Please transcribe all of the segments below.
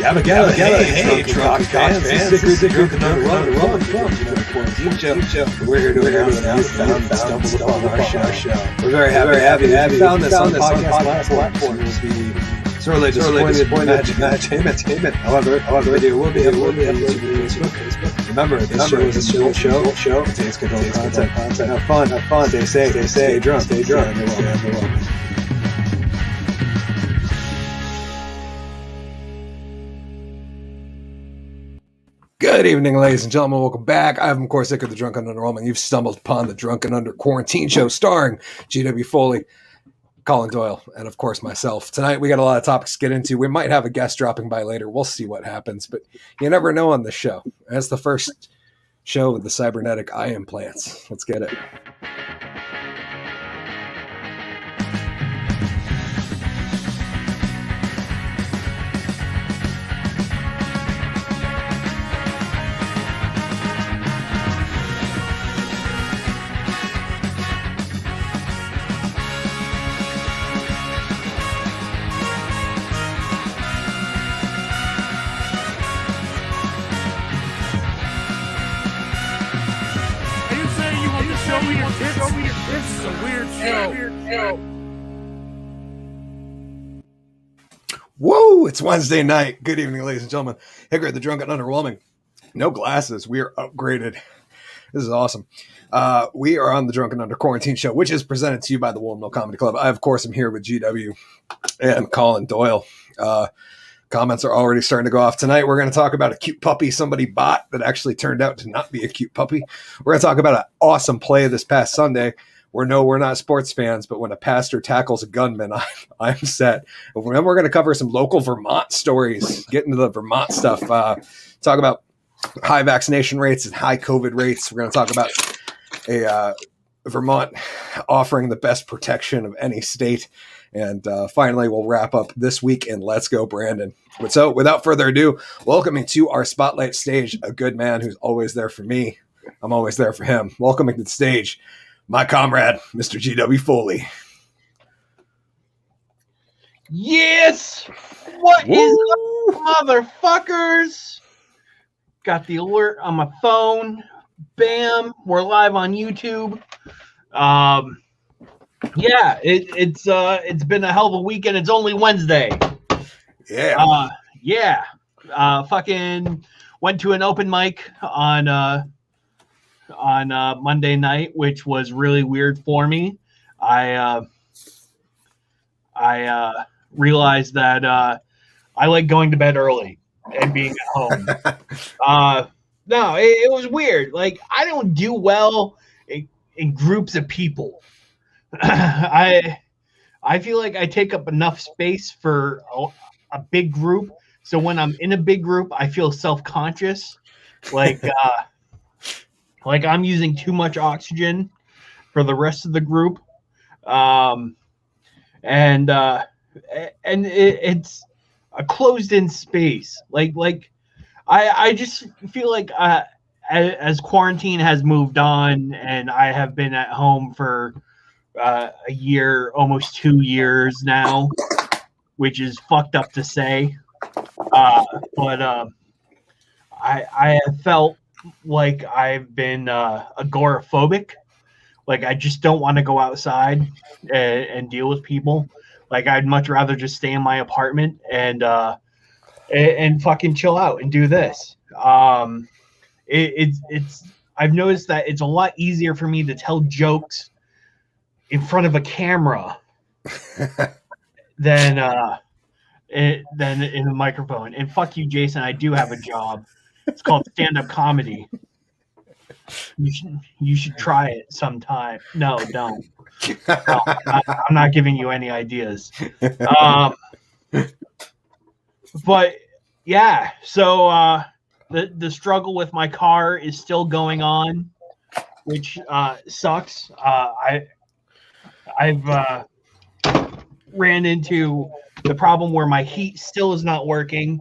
Hey, drunk fans, this is Drunk and Underwhelming quarantine show. We're here to announce that you stumbled upon our show. We're very happy to have you. Found this on podcast platform. We'll be sorely disappointed entertainment. However, there will be Facebook. Remember, this show is a show. It contains controlled content. Have fun. Stay safe. Stay drunk. Underwhelming. Good evening, ladies and gentlemen. Welcome back. I'm, of course, Hickory, the Drunk and Underwhelming. You've stumbled upon the Drunk and Under Quarantine show starring G.W. Foley, Collen, Doyle, and, of course, myself. Tonight, we got a lot of topics to get into. We might have a guest dropping by later. We'll see what happens, but you never know on this show. That's the first show with the cybernetic eye implants. Let's get it. Whoa, it's Wednesday night. Good evening, ladies and gentlemen. Hickory, the Drunk and Underwhelming. No glasses. We are upgraded. This is awesome. We are on the Drunk and Under Quarantine show, which is presented to you by the Woolen Comedy Club. I, of course, am here with GW and Collen, Doyle. Comments are already starting to go off. Tonight, we're going to talk about a cute puppy somebody bought that actually turned out to not be a cute puppy. We're going to talk about an awesome play this past Sunday. We're not sports fans, but when a pastor tackles a gunman, I'm set. And then we're going to cover some local Vermont stories, get into the Vermont stuff, talk about high vaccination rates and high COVID rates. We're going to talk about a Vermont offering the best protection of any state. And finally, we'll wrap up this week and let's go, Brandon. So without further ado, welcoming to our spotlight stage, a good man who's always there for me. I'm always there for him. Welcoming to the stage, my comrade, Mr. G.W. Foley. Yes! What is up, motherfuckers? Got the alert on my phone. Bam! We're live on YouTube. Yeah, it's been a hell of a weekend. It's only Wednesday. Yeah. Fucking went to an open mic on Monday night, which was really weird for me. I realized that I like going to bed early and being at home. No, it was weird. Like, I don't do well in groups of people. I feel like I take up enough space for a big group. So when I'm in a big group, I feel self-conscious. Like I'm using too much oxygen for the rest of the group. And it's a closed-in space. Like I just feel like as quarantine has moved on and I have been at home for a year, almost 2 years now, which is fucked up to say. But I have felt like I've been agoraphobic. Like, I just don't want to go outside and deal with people. Like, I'd much rather just stay in my apartment and fucking chill out and do this. It's I've noticed that it's a lot easier for me to tell jokes in front of a camera than in a microphone. And fuck you, Jason. I do have a job. It's called stand-up comedy. You should try it sometime. No, don't. No, I'm not giving you any ideas. But yeah, so the struggle with my car is still going on, which sucks. I've ran into the problem where my heat still is not working.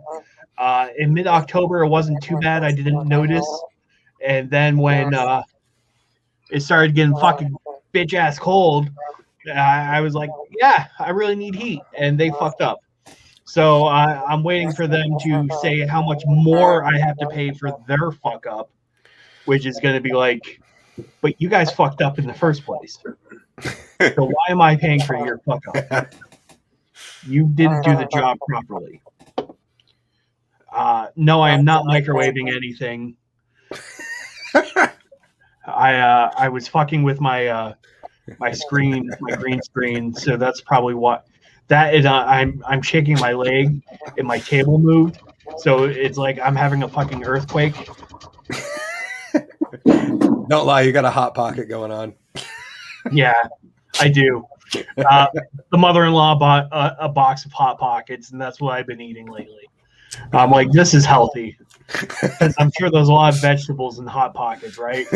In mid-October, it wasn't too bad. I didn't notice. And then when it started getting fucking bitch-ass cold, I was like, yeah, I really need heat. And they fucked up. So I'm waiting for them to say how much more I have to pay for their fuck up, which is going to be like, but you guys fucked up in the first place. So why am I paying for your fuck up? You didn't do the job properly. No, I am not microwaving anything. I was fucking with my my screen, my green screen, so that's probably what that is. I'm shaking my leg and my table moved, so it's like I'm having a fucking earthquake. Don't lie, you got a hot pocket going on. Yeah, I do. The mother-in-law bought a box of Hot Pockets, and that's what I've been eating lately. I'm like, this is healthy. Because I'm sure there's a lot of vegetables in Hot Pockets, right?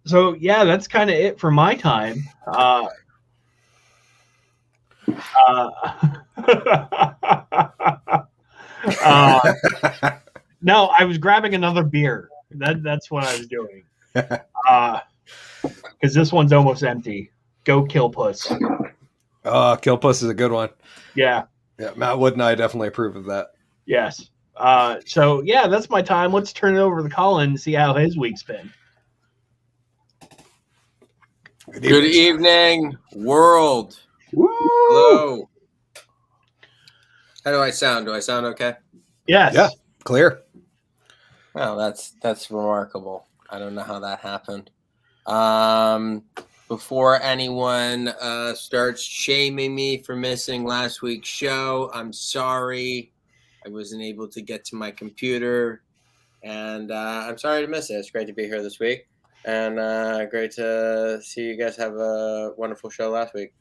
So, yeah, that's kind of it for my time. No, I was grabbing another beer. That's what I was doing. Because this one's almost empty. Go Kill Puss. Kill Puss is a good one. Yeah. Yeah, Matt Wood and I definitely approve of that. Yes. So, yeah, that's my time. Let's turn it over to Colin and see how his week's been. Good evening, world. Woo! Hello. How do I sound? Do I sound okay? Yes. Yeah, clear. Well, that's remarkable. I don't know how that happened. Before anyone starts shaming me for missing last week's show, I'm sorry. I wasn't able to get to my computer, and I'm sorry to miss it. It's great to be here this week, and great to see you guys have a wonderful show last week.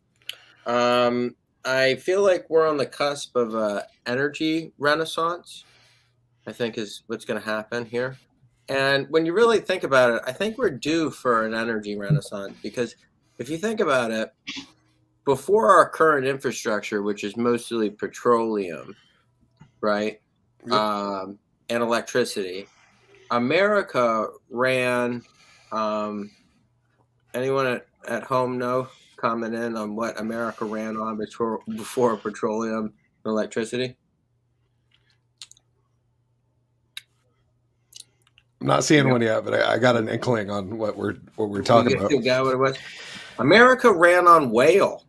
I feel like we're on the cusp of an energy renaissance, I think is what's going to happen here. And when you really think about it, I think we're due for an energy renaissance, because if you think about it, before our current infrastructure, which is mostly petroleum, right, and electricity, America ran, anyone at home know, comment in on what America ran on before petroleum and electricity? I'm not seeing one yet, but I got an inkling on what we're talking about. You got what it was? America ran on whale.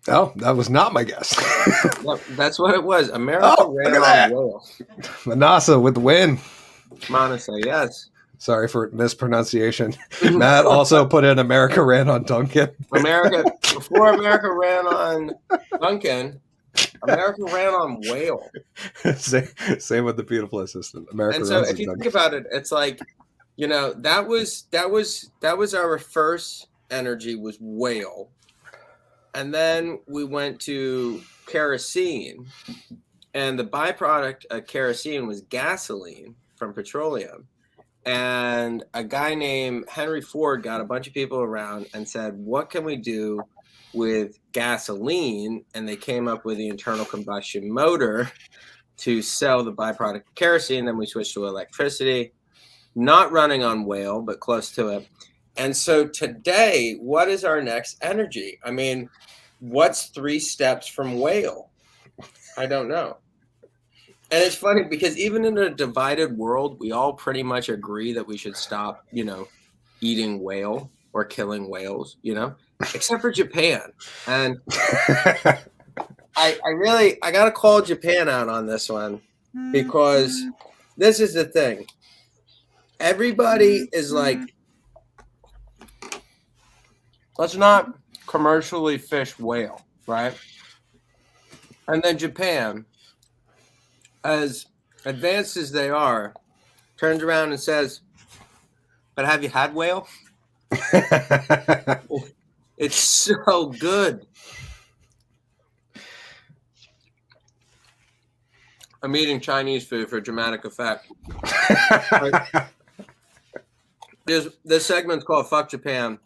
Oh, that was not my guess. No, that's what it was. America ran on whale. Manasa with the win. Manasa, yes. Sorry for mispronunciation. Matt also put in America ran on Duncan. Before America ran on Duncan, America ran on whale. Same with the beautiful assistant. America. And so if you think about it, it's like, you know, that was our first energy was whale. And then we went to kerosene, and the byproduct of kerosene was gasoline from petroleum. And a guy named Henry Ford got a bunch of people around and said, what can we do with gasoline? And they came up with the internal combustion motor to sell the byproduct of kerosene. Then we switched to electricity, not running on whale, but close to it. And so today, what is our next energy? I mean, what's 3 steps from whale? I don't know. And it's funny because even in a divided world, we all pretty much agree that we should stop, you know, eating whale or killing whales, you know, except for Japan. And I got to call Japan out on this one, because this is the thing. Everybody is like, let's not commercially fish whale, right? And then Japan, as advanced as they are, turns around and says, but have you had whale? It's so good. I'm eating Chinese food for dramatic effect. This segment's called Fuck Japan.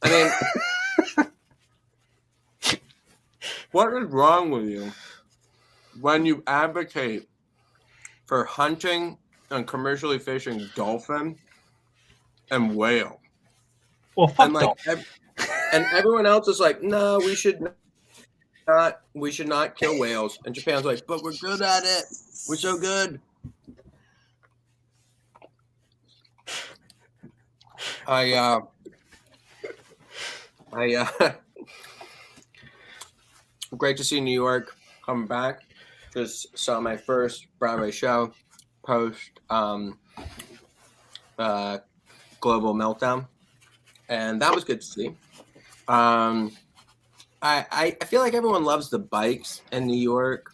I mean, what is wrong with you when you advocate for hunting and commercially fishing dolphin and whale? Well, fuck and like, and everyone else is like, no, we should we should not kill whales. And Japan's like, but we're good at it. We're so good. Great to see New York coming back. Just saw my first Broadway show post Global Meltdown, and that was good to see. I feel like everyone loves the bikes in New York,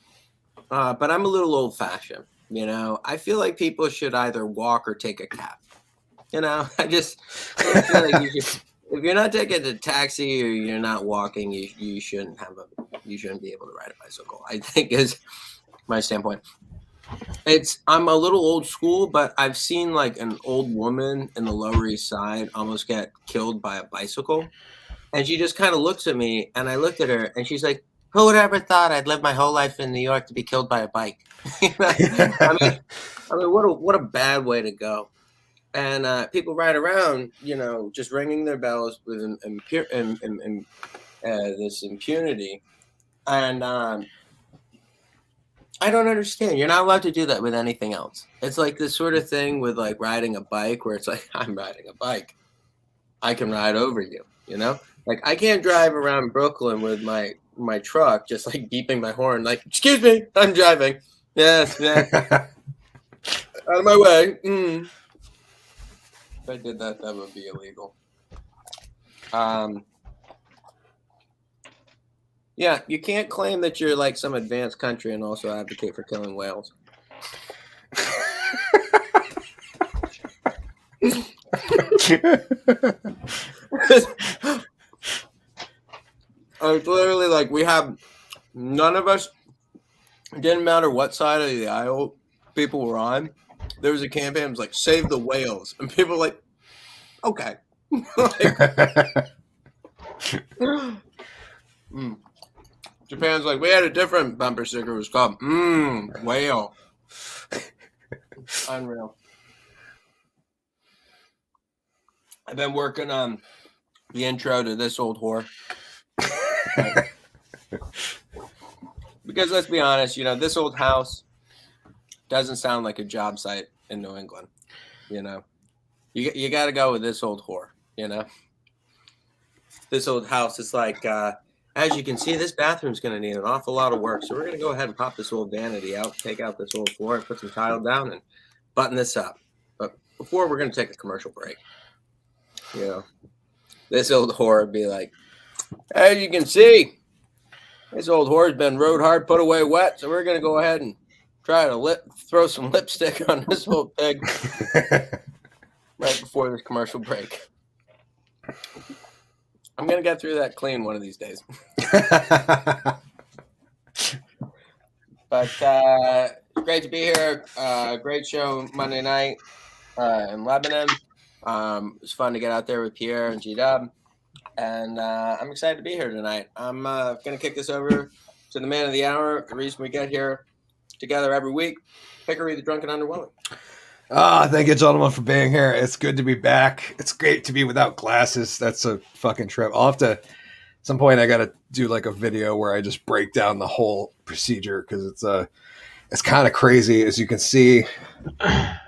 but I'm a little old-fashioned. You know, I feel like people should either walk or take a cab. You know, I feel like you should, if you're not taking a taxi or you're not walking, you shouldn't be able to ride a bicycle, I think is my standpoint. I'm a little old school, but I've seen like an old woman in the Lower East Side almost get killed by a bicycle. And she just kind of looks at me, and I looked at her, and she's like, who would ever thought I'd live my whole life in New York to be killed by a bike? I mean, what a bad way to go. And people ride around, you know, just ringing their bells with this impunity. And I don't understand. You're not allowed to do that with anything else. It's like this sort of thing with like riding a bike where it's like, I'm riding a bike. I can ride over you, you know? Like I can't drive around Brooklyn with my truck just like beeping my horn like, excuse me, I'm driving. Yes, yeah. Out of my way. If I did that, that would be illegal. Yeah, you can't claim that you're like some advanced country and also advocate for killing whales. It's literally like none of us, it didn't matter what side of the aisle people were on. There was a campaign that was like, save the whales. And people were like, okay. Japan's like, we had a different bumper sticker. It was called whale. Unreal. I've been working on the intro to This Old Whore. Because let's be honest, you know, this old house doesn't sound like a job site in New England. You know, you got to go with this old whore, you know. This old house is like, as you can see, this bathroom's going to need an awful lot of work. So we're going to go ahead and pop this old vanity out, take out this old floor, put some tile down, and button this up. But before, we're going to take a commercial break. You know, this old whore would be like, as you can see, this old whore's been rode hard, put away wet. So we're going to go ahead and try to throw some lipstick on this old pig right before this commercial break. I'm going to get through that clean one of these days. But great to be here. Great show Monday night in Lebanon. It was fun to get out there with Pierre and G-Dub. And I'm excited to be here tonight. I'm going to kick this over to the man of the hour. The reason we get here together every week, Hickory, the drunken underwhelming. Thank you, gentlemen, for being here. It's good to be back. It's great to be without glasses. That's a fucking trip. I'll have to, at some point, I got to do like a video where I just break down the whole procedure because it's kind of crazy. As you can see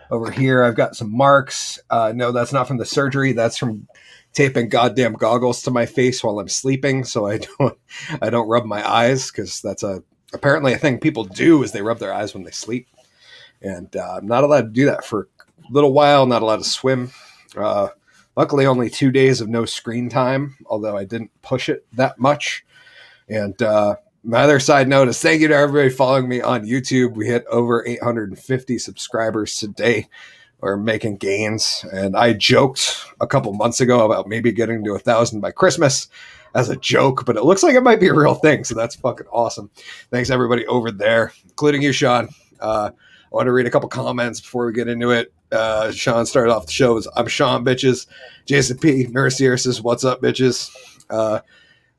over here, I've got some marks. No, that's not from the surgery. That's from taping goddamn goggles to my face while I'm sleeping, so I don't rub my eyes, because that's apparently a thing people do, is they rub their eyes when they sleep. And I'm not allowed to do that for a little while, not allowed to swim. Luckily, only 2 days of no screen time, although I didn't push it that much. And my other side note is thank you to everybody following me on YouTube. We hit over 850 subscribers today. We're making gains. And I joked a couple months ago about maybe getting to 1,000 by Christmas as a joke, but it looks like it might be a real thing. So that's fucking awesome. Thanks everybody over there, including you, Sean. I want to read a couple comments before we get into it. Sean started off the show as, I'm Sean, bitches. Jason P. Mercier says, what's up, bitches?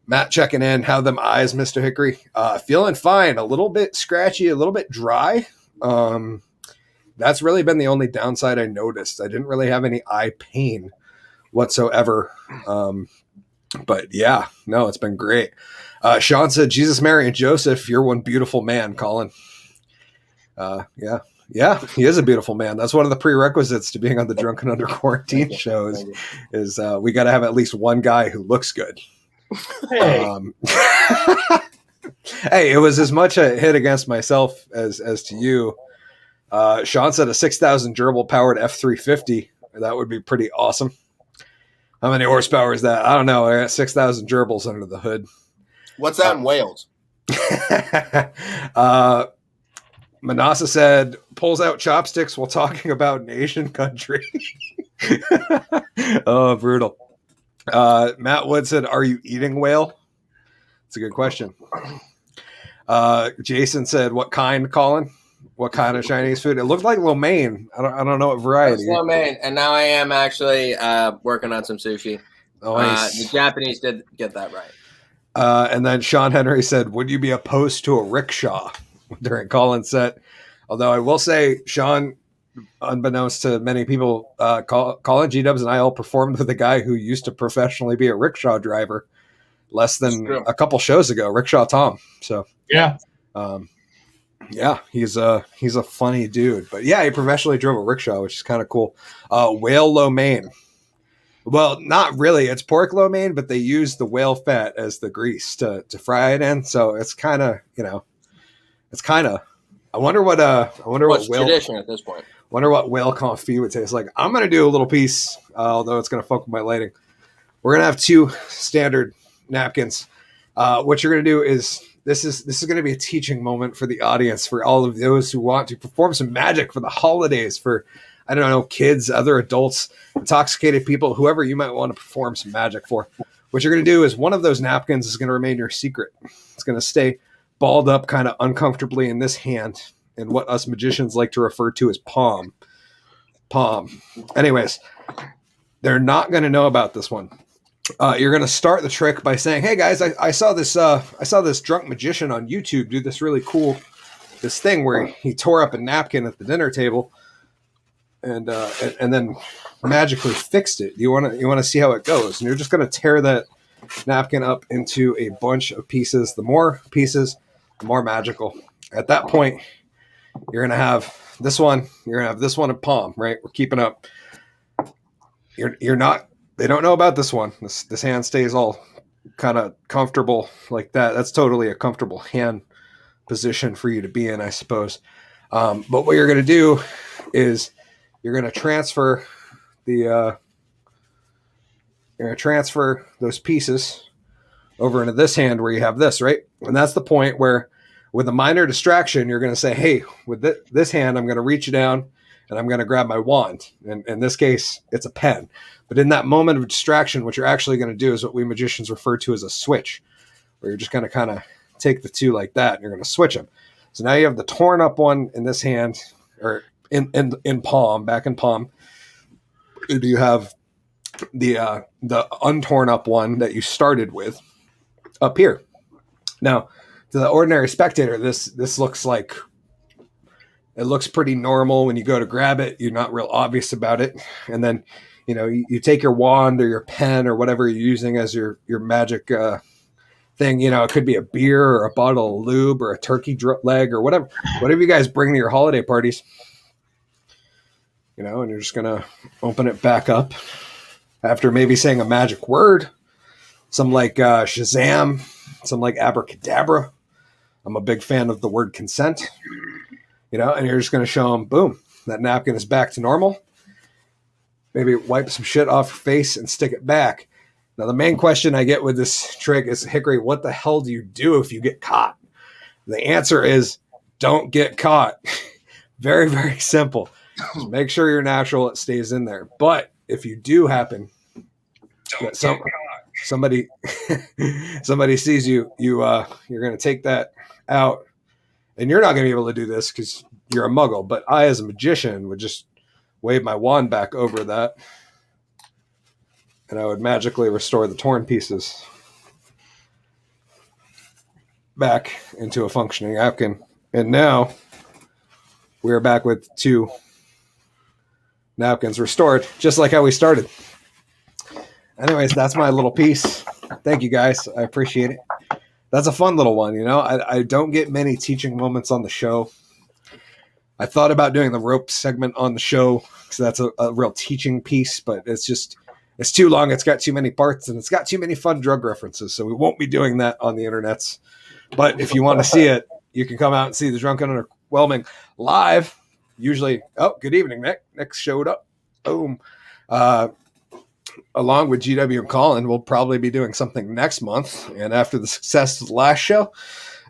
Matt checking in. How them eyes, Mr. Hickory? Feeling fine. A little bit scratchy, a little bit dry. That's really been the only downside I noticed. I didn't really have any eye pain whatsoever. But yeah, no, it's been great. Sean said, Jesus, Mary, and Joseph, you're one beautiful man, Colin. Yeah, he is a beautiful man. That's one of the prerequisites to being on the Drunken Under Quarantine show is we got to have at least one guy who looks good. Hey. Hey, it was as much a hit against myself as to you. Sean said a 6,000 gerbil powered F350. That would be pretty awesome. How many horsepower is that? I don't know. I got 6,000 gerbils under the hood. What's that in Wales? Manasa said, pulls out chopsticks while talking about an Asian country. Oh, brutal. Matt Wood said, are you eating whale? It's a good question. Jason said, what kind, Colin? What kind of Chinese food? It looked like lo mein. I don't know what variety. Lo mein, and now I am actually working on some sushi. Oh, nice. The Japanese did get that right. And then Sean Henry said, would you be opposed to a rickshaw during Colin's set? Although I will say, Sean, unbeknownst to many people, Colin, G-Dubs, and I all performed with a guy who used to professionally be a rickshaw driver less than a couple shows ago, Rickshaw Tom. So yeah. Yeah, he's a funny dude. But yeah, he professionally drove a rickshaw, which is kind of cool. Whale lo mein. Well, not really. It's pork lo mein, but they use the whale fat as the grease to fry it in. So it's kind of, I wonder what whale tradition at this point. Wonder what whale confit would taste like. I'm going to do a little piece, although it's going to fuck with my lighting. We're going to have 2 standard napkins. What you're going to do is, this is going to be a teaching moment for the audience, for all of those who want to perform some magic for the holidays, for, I don't know, kids, other adults, intoxicated people, whoever you might want to perform some magic for. What you're going to do is, one of those napkins is going to remain your secret. It's going to stay balled up kind of uncomfortably in this hand, in what us magicians like to refer to as palm. Anyways, they're not going to know about this one. You're going to start the trick by saying, hey guys, I saw this drunk magician on YouTube do this really cool, this thing where he tore up a napkin at the dinner table and then magically fixed it. You want to see how it goes. And you're just going to tear that napkin up into a bunch of pieces. The more pieces, the more magical. At that point, you're going to have this one. You're going to have this one in palm, right? We're keeping up. You're not. They don't know about this one. This hand stays all kind of comfortable like that. That's totally a comfortable hand position for you to be in, I suppose. But what you're going to do is you're going to transfer those pieces over into this hand where you have this, right? And that's the point where, with a minor distraction, you're going to say, hey, with this hand, I'm going to reach down and I'm going to grab my wand. And in this case, it's a pen. But in that moment of distraction, what you're actually going to do is what we magicians refer to as a switch, where you're just going to kind of take the 2 like that, and you're going to switch them. So now you have the torn up one in this hand, or in palm, back in palm. Do you have the untorn up one that you started with up here? Now, to the ordinary spectator, this looks like, it looks pretty normal. When you go to grab it, you're not real obvious about it. And then, you take your wand or your pen or whatever you're using as your magic thing. It could be a beer or a bottle of lube or a turkey leg or whatever you guys bring to your holiday parties. And you're just going to open it back up after maybe saying a magic word, some like Shazam, some like abracadabra. I'm a big fan of the word consent, and you're just going to show them, boom, that napkin is back to normal. Maybe wipe some shit off your face and stick it back. Now, the main question I get with this trick is, Hickory, what the hell do you do if you get caught? The answer is, don't get caught. Very, very simple. Just make sure you're natural. It stays in there. But if you do happen, somebody sees you, you're going to take that out, and you're not going to be able to do this because you're a muggle. But I, as a magician, would just wave my wand back over that, and I would magically restore the torn pieces back into a functioning napkin. And now we're back with 2 napkins restored, just like how we started. Anyways, that's my little piece. Thank you guys. I appreciate it. That's a fun little one. I don't get many teaching moments on the show. I thought about doing the rope segment on the show because that's a real teaching piece, but it's too long. It's got too many parts and it's got too many fun drug references. So we won't be doing that on the internets. But if you want to see it, you can come out and see the Drunken Underwhelming live. Usually, good evening, Nick. Nick showed up. Boom. Along with GW and Collen, we'll probably be doing something next month. And after the success of the last show,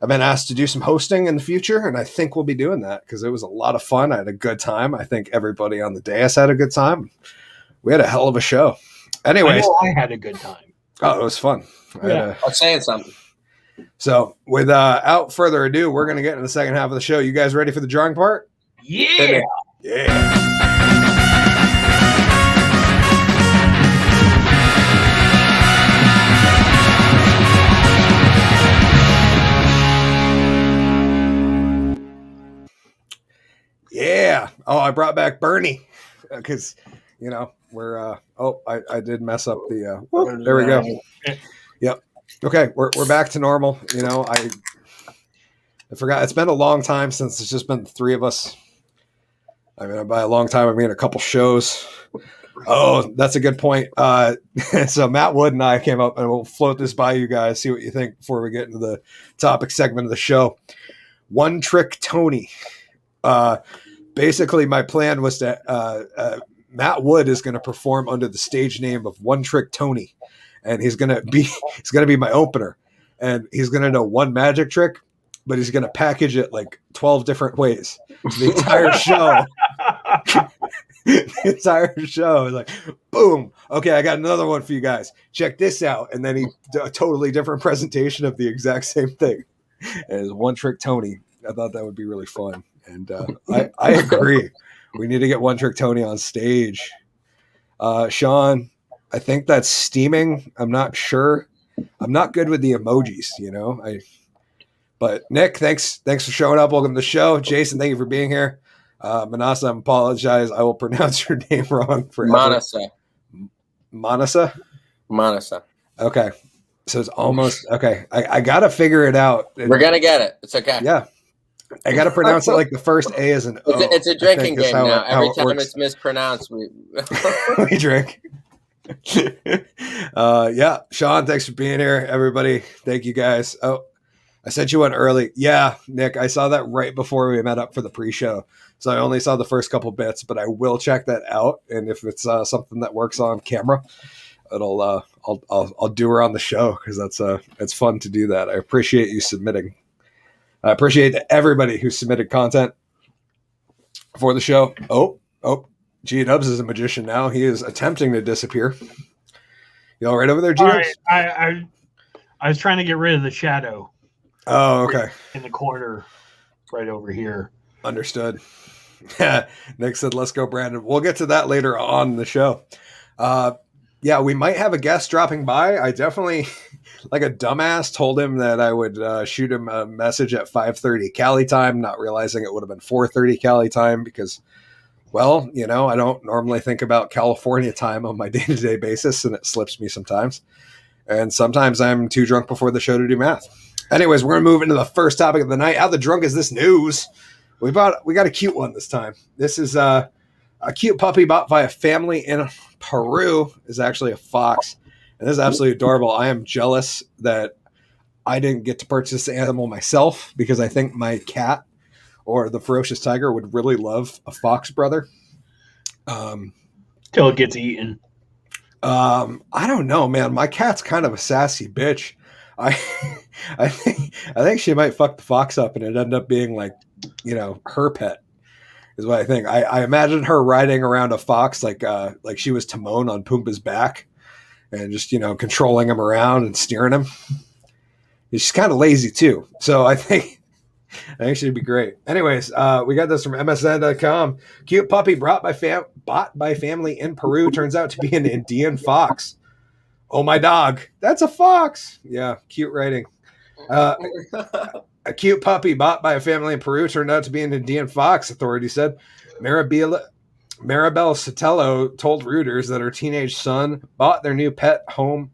I've been asked to do some hosting in the future, and I think we'll be doing that because it was a lot of fun. I had a good time. I think everybody on the dais had a good time. We had a hell of a show. Anyways, I had a good time. Oh, it was fun. I was saying something. So, without further ado, we're going to get into the second half of the show. You guys ready for the drawing part? Yeah. Yeah. Yeah. Oh, I brought back Bernie because, we're, I did mess up the, there we go. Yep. Okay. We're back to normal. I forgot. It's been a long time since it's just been the three of us. I mean, by a long time, I mean a couple shows. Oh, that's a good point. So Matt Wood and I came up, and we'll float this by you guys, see what you think before we get into the topic segment of the show. One Trick Tony. Basically, my plan was to Matt Wood is going to perform under the stage name of One Trick Tony, and he's going to be my opener, and he's going to know one magic trick, but he's going to package it like 12 different ways. The entire show. The entire show is like, boom. Okay, I got another one for you guys. Check this out. And then he a totally different presentation of the exact same thing as One Trick Tony. I thought that would be really fun. And I agree. We need to get One Trick Tony on stage. Sean, I think that's steaming. I'm not sure. I'm not good with the emojis, But Nick, thanks for showing up. Welcome to the show. Jason, thank you for being here. Manasa, I apologize. I will pronounce your name wrong forever. Manasa? Manasa. Okay. So it's almost okay. I gotta figure it out. We're gonna get it. It's okay. Yeah. I gotta pronounce it like the first A is an O. It's a drinking game now. Every time it's mispronounced, we drink. Yeah. Sean, thanks for being here. Everybody, thank you guys. Oh, I sent you one early. Yeah, Nick, I saw that right before we met up for the pre-show. So I only saw the first couple bits, but I will check that out. And if it's something that works on camera, I'll do her on the show because it's fun to do that. I appreciate you submitting. I appreciate everybody who submitted content for the show. Oh, G-Dubs is a magician now. He is attempting to disappear. You all right over there, G-Dubs? I was trying to get rid of the shadow. Oh, okay. In the corner right over here. Understood. Nick said, let's go, Brandon. We'll get to that later on the show. Yeah, we might have a guest dropping by. I definitely, like a dumbass, told him that I would shoot him a message at 5:30 Cali time, not realizing it would have been 4:30 Cali time because, well, I don't normally think about California time on my day-to-day basis, and it slips me sometimes. And sometimes I'm too drunk before the show to do math. Anyways, we're going to move into the first topic of the night. How the drunk is this news? We got a cute one this time. This is a cute puppy bought by a family in Peru. Is actually a fox. And this is absolutely adorable. I am jealous that I didn't get to purchase the animal myself because I think my cat or the ferocious tiger would really love a fox brother. Till it gets eaten. I don't know, man. My cat's kind of a sassy bitch. I think she might fuck the fox up and it end up being like, her pet is what I think. I imagine her riding around a fox like she was Timon on Pumbaa's back and just, controlling him around and steering him. She's kind of lazy too. So I think she'd be great. Anyways, we got this from MSN.com. Cute puppy bought by family in Peru turns out to be an Indian fox. Oh, my dog. That's a fox. Yeah, cute writing. A cute puppy bought by a family in Peru turned out to be an Indian fox, authorities said. Maribel Sotelo told Reuters that her teenage son bought their new pet home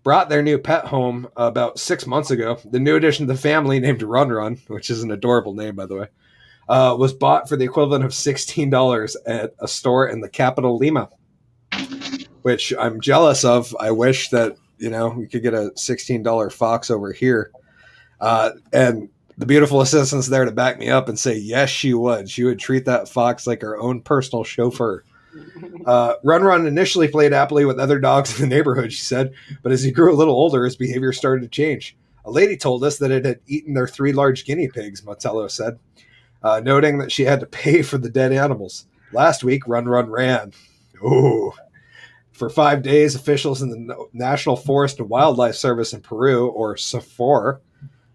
brought their new pet home about 6 months ago. The new addition to the family, named Run Run, which is an adorable name, by the way, was bought for the equivalent of $16 at a store in the capital, Lima, which I'm jealous of. I wish that, we could get a $16 fox over here. And the beautiful assistant's there to back me up and say, yes, she would. She would treat that fox like her own personal chauffeur. Run Run initially played happily with other dogs in the neighborhood, she said, but as he grew a little older, his behavior started to change. A lady told us that it had eaten their 3 large guinea pigs, Motello said, noting that she had to pay for the dead animals. Last week, Run Run ran. Ooh. For 5 days, officials in the National Forest and Wildlife Service in Peru, or SAFOR,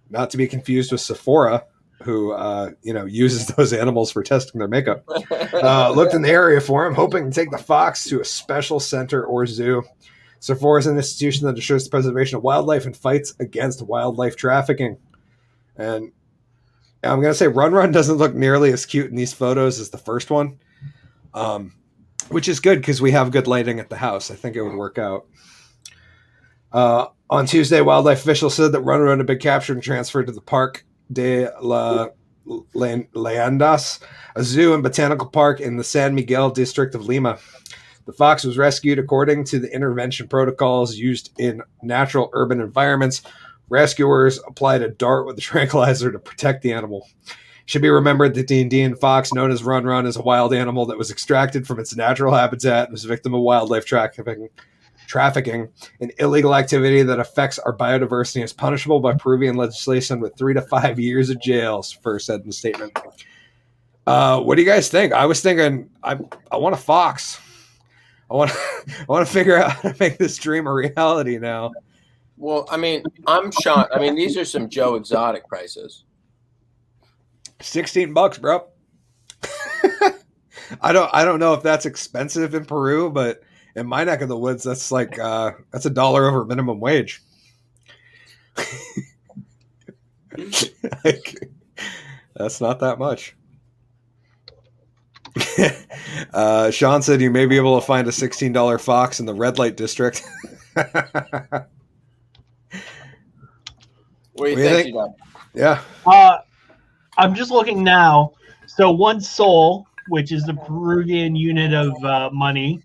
not to be confused with Sephora, who uses those animals for testing their makeup, looked in the area for him, hoping to take the fox to a special center or zoo. Sephora is an institution that ensures the preservation of wildlife and fights against wildlife trafficking. And I'm going to say Run Run doesn't look nearly as cute in these photos as the first one, which is good because we have good lighting at the house. I think it would work out. On Tuesday, wildlife officials said that Run Run had been captured and transferred to the Parque de la Leyendas, a zoo and botanical park in the San Miguel district of Lima. The fox was rescued according to the intervention protocols used in natural urban environments. Rescuers applied a dart with a tranquilizer to protect the animal. It should be remembered that the Indian fox, known as Run Run, is a wild animal that was extracted from its natural habitat and was a victim of wildlife trafficking, an illegal activity that affects our biodiversity and is punishable by Peruvian legislation with 3 to 5 years of jail, first said in the statement. What do you guys think? I was thinking I want a fox. I want to figure out how to make this dream a reality now. Well, I mean, I'm shocked. I mean, these are some Joe Exotic prices. $16, bro. I don't know if that's expensive in Peru, but in my neck of the woods, that's like that's $1 over minimum wage. That's not that much. Sean said you may be able to find a $16 fox in the red light district. What do you think? You got? Yeah. I'm just looking now. So 1 sol, which is the Peruvian unit of money,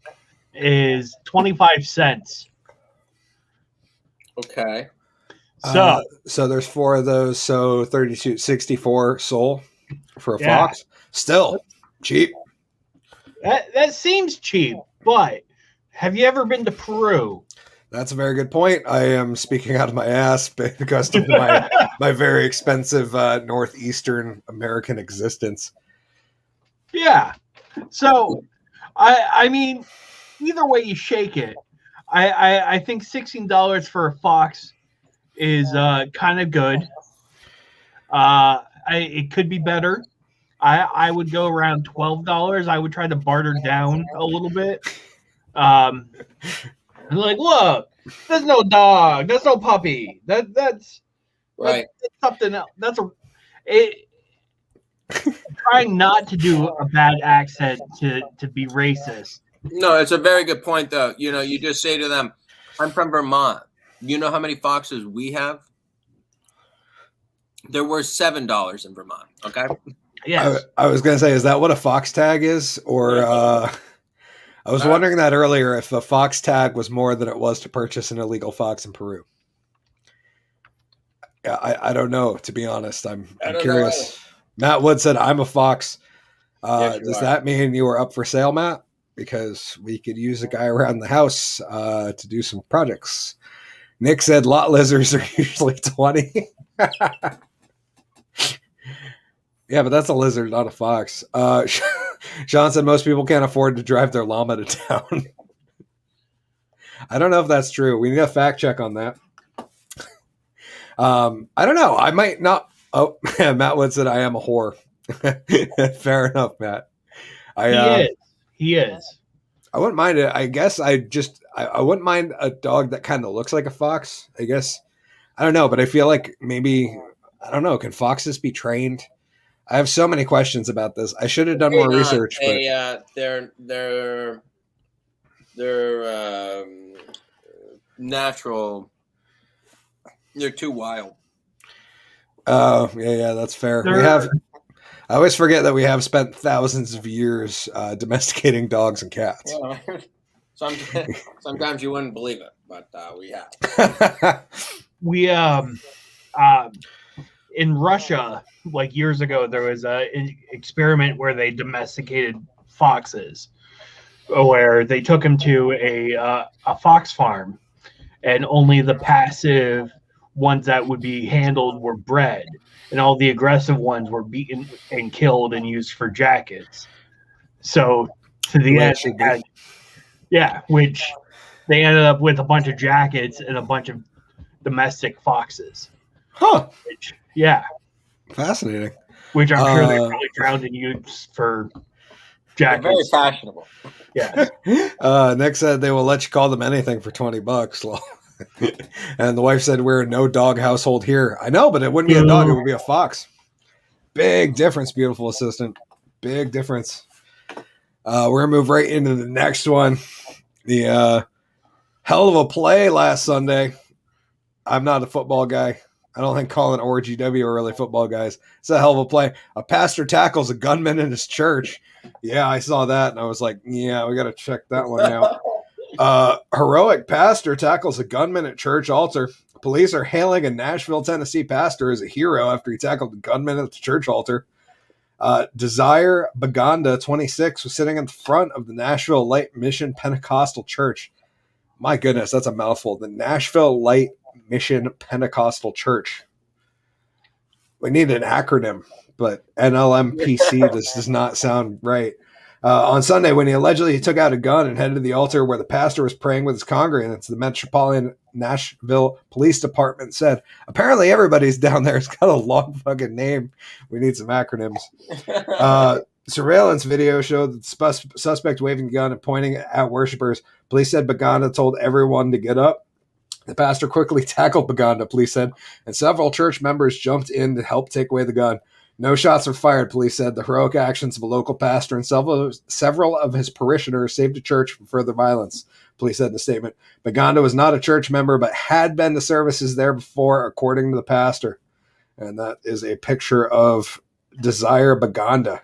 is 25 cents. Okay. So there's 4 of those, so 64 sol for a fox. Still cheap. That seems cheap, but have you ever been to Peru? That's a very good point. I am speaking out of my ass because of my very expensive northeastern American existence. Yeah. So, I mean, either way you shake it, I think $16 for a fox is kind of good. It could be better. I would go around $12. I would try to barter down a little bit. Like, look, there's no dog, there's no puppy. That's right. That's something else. Trying not to do a bad accent to be racist. No, it's a very good point, though. You just say to them, "I'm from Vermont. You know how many foxes we have? They're worth $7 in Vermont." Okay. Yes. I was going to say, is that what a fox tag is, or? I was wondering that earlier, if a fox tag was more than it was to purchase an illegal fox in Peru. I don't know, to be honest. I'm curious. Matt Wood said, I'm a fox. Does that mean you were up for sale, Matt? Because we could use a guy around the house to do some projects. Nick said lot lizards are usually 20. Yeah, but that's a lizard, not a fox. Sean said most people can't afford to drive their llama to town. I don't know if that's true. We need a fact check on that. I don't know. I might not. Oh, Matt Wood said I am a whore. Fair enough, Matt. He is. I wouldn't mind it. I guess I wouldn't mind a dog that kind of looks like a fox. I guess. I don't know, but I feel like maybe, I don't know. Can foxes be trained? I have so many questions about this. I should have done more research. Their natural They're too wild. Oh, yeah, that's fair. I always forget that we have spent thousands of years domesticating dogs and cats. Yeah. Sometimes you wouldn't believe it, but we have. We in Russia, like years ago, there was an experiment where they domesticated foxes, where they took them to a fox farm, and only the passive ones that would be handled were bred, and all the aggressive ones were beaten and killed and used for jackets. So to the end, which they ended up with a bunch of jackets and a bunch of domestic foxes. Huh. Fascinating. Fascinating. Which I'm sure they probably drowned in use for jackets. They're very fashionable. Yeah. Nick said they will let you call them anything for $20. And the wife said, we're a no dog household here. I know, but it wouldn't be a dog. It would be a fox. Big difference, beautiful assistant. Big difference. We're going to move right into the next one. The hell of a play last Sunday. I'm not a football guy. I don't think Collen or GW are really football guys. It's a hell of a play. A pastor tackles a gunman in his church. Yeah, I saw that, and I was like, yeah, we got to check that one out. Heroic pastor tackles a gunman at church altar. Police are hailing a Nashville, Tennessee pastor as a hero after he tackled a gunman at the church altar. Desire Baganda, 26, was sitting in the front of the Nashville Light Mission Pentecostal Church. My goodness, that's a mouthful. The Nashville Light Mission Pentecostal Church. We need an acronym, but NLMPC, this does not sound right. On Sunday, when he allegedly took out a gun and headed to the altar where the pastor was praying with his congregants, the Metropolitan Nashville Police Department said, apparently everybody's down there. It's got a long fucking name. We need some acronyms. Surveillance video showed the suspect waving a gun and pointing at worshipers. Police said Baganda told everyone to get up. The pastor quickly tackled Baganda, police said, and several church members jumped in to help take away the gun. No shots were fired, police said. The heroic actions of a local pastor and several of his parishioners saved a church from further violence, police said in a statement. Baganda was not a church member, but had been to services there before, according to the pastor. And that is a picture of Desire Baganda,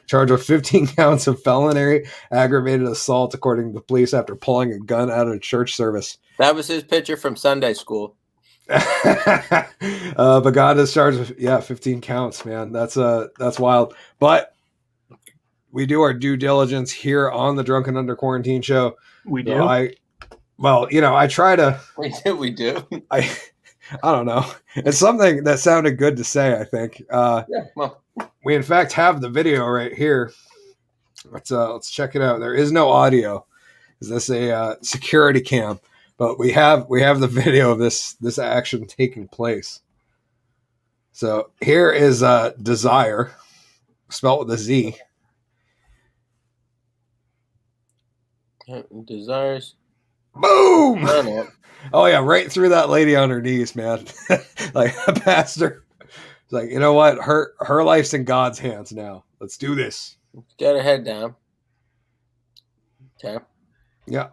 charged with 15 counts of felony aggravated assault, according to the police, after pulling a gun out of a church service. That was his picture from Sunday school. Baganda's charged with 15 counts, man. That's wild. But we do our due diligence here on the Drunken Under Quarantine show. We do. So I try to. We do. I don't know. It's something that sounded good to say, I think. We in fact have the video right here. Let's check it out. There is no audio. Is this a security cam? But we have the video of this action taking place. So here is Desire, spelled with a Z. Desires. Boom! Oh yeah, right through that lady on her knees, man. Like a pastor. It's like, you know what? Her life's in God's hands now. Let's do this. Get her head down. Okay. Yeah.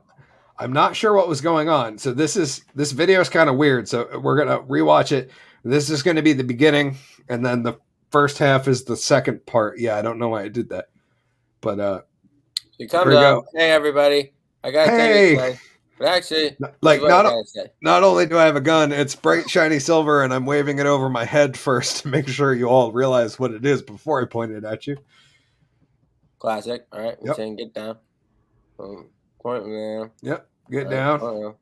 I'm not sure what was going on. So this video is kind of weird. So we're going to rewatch it. This is going to be the beginning. And then the first half is the second part. Yeah. I don't know why I did that, but, he comes up. Hey, everybody. I got to tell you, but actually, like not only do I have a gun, it's bright, shiny silver, and I'm waving it over my head first to make sure you all realize what it is before I point it at you. Classic. All right. We're saying get down. Point down. Yep. Get down.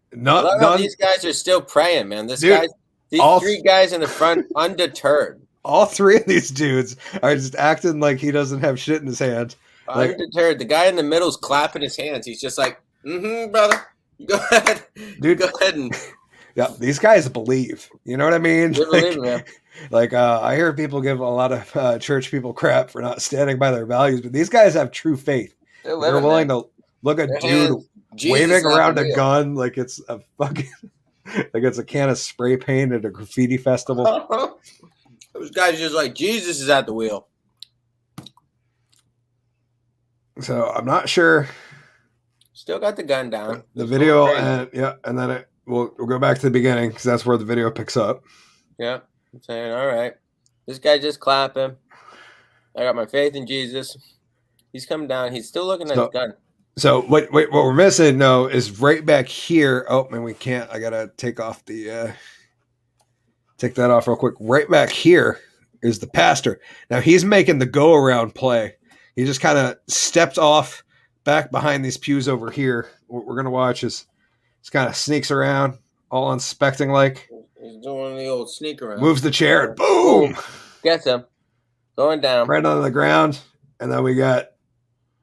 These guys are still praying, man. These three guys in the front, undeterred. All three of these dudes are just acting like he doesn't have shit in his hand. Undeterred. The guy in the middle's clapping his hands. He's just like, brother. Go ahead. Dude. Go ahead and yeah, these guys believe. You know what I mean? They believe, man. Like I hear people give a lot of church people crap for not standing by their values, but these guys have true faith. They're willing to look at dude waving around a gun like it's a fucking like it's a can of spray paint at a graffiti festival. Those guys just like Jesus is at the wheel. So I'm not sure. Still got the gun down. The video and then we'll go back to the beginning because that's where the video picks up. Yeah, I'm saying, all right, this guy just clapping. I got my faith in Jesus. He's coming down. He's still looking at his gun. So what we're missing though is right back here. Oh man, we can't. I gotta take off the take that off real quick. Right back here is the pastor. Now he's making the go around play. He just kind of stepped off back behind these pews over here. What we're gonna watch is just kind of sneaks around, all inspecting like. He's doing the old sneak around. Moves the chair and boom, gets him going down right on the ground, and then we got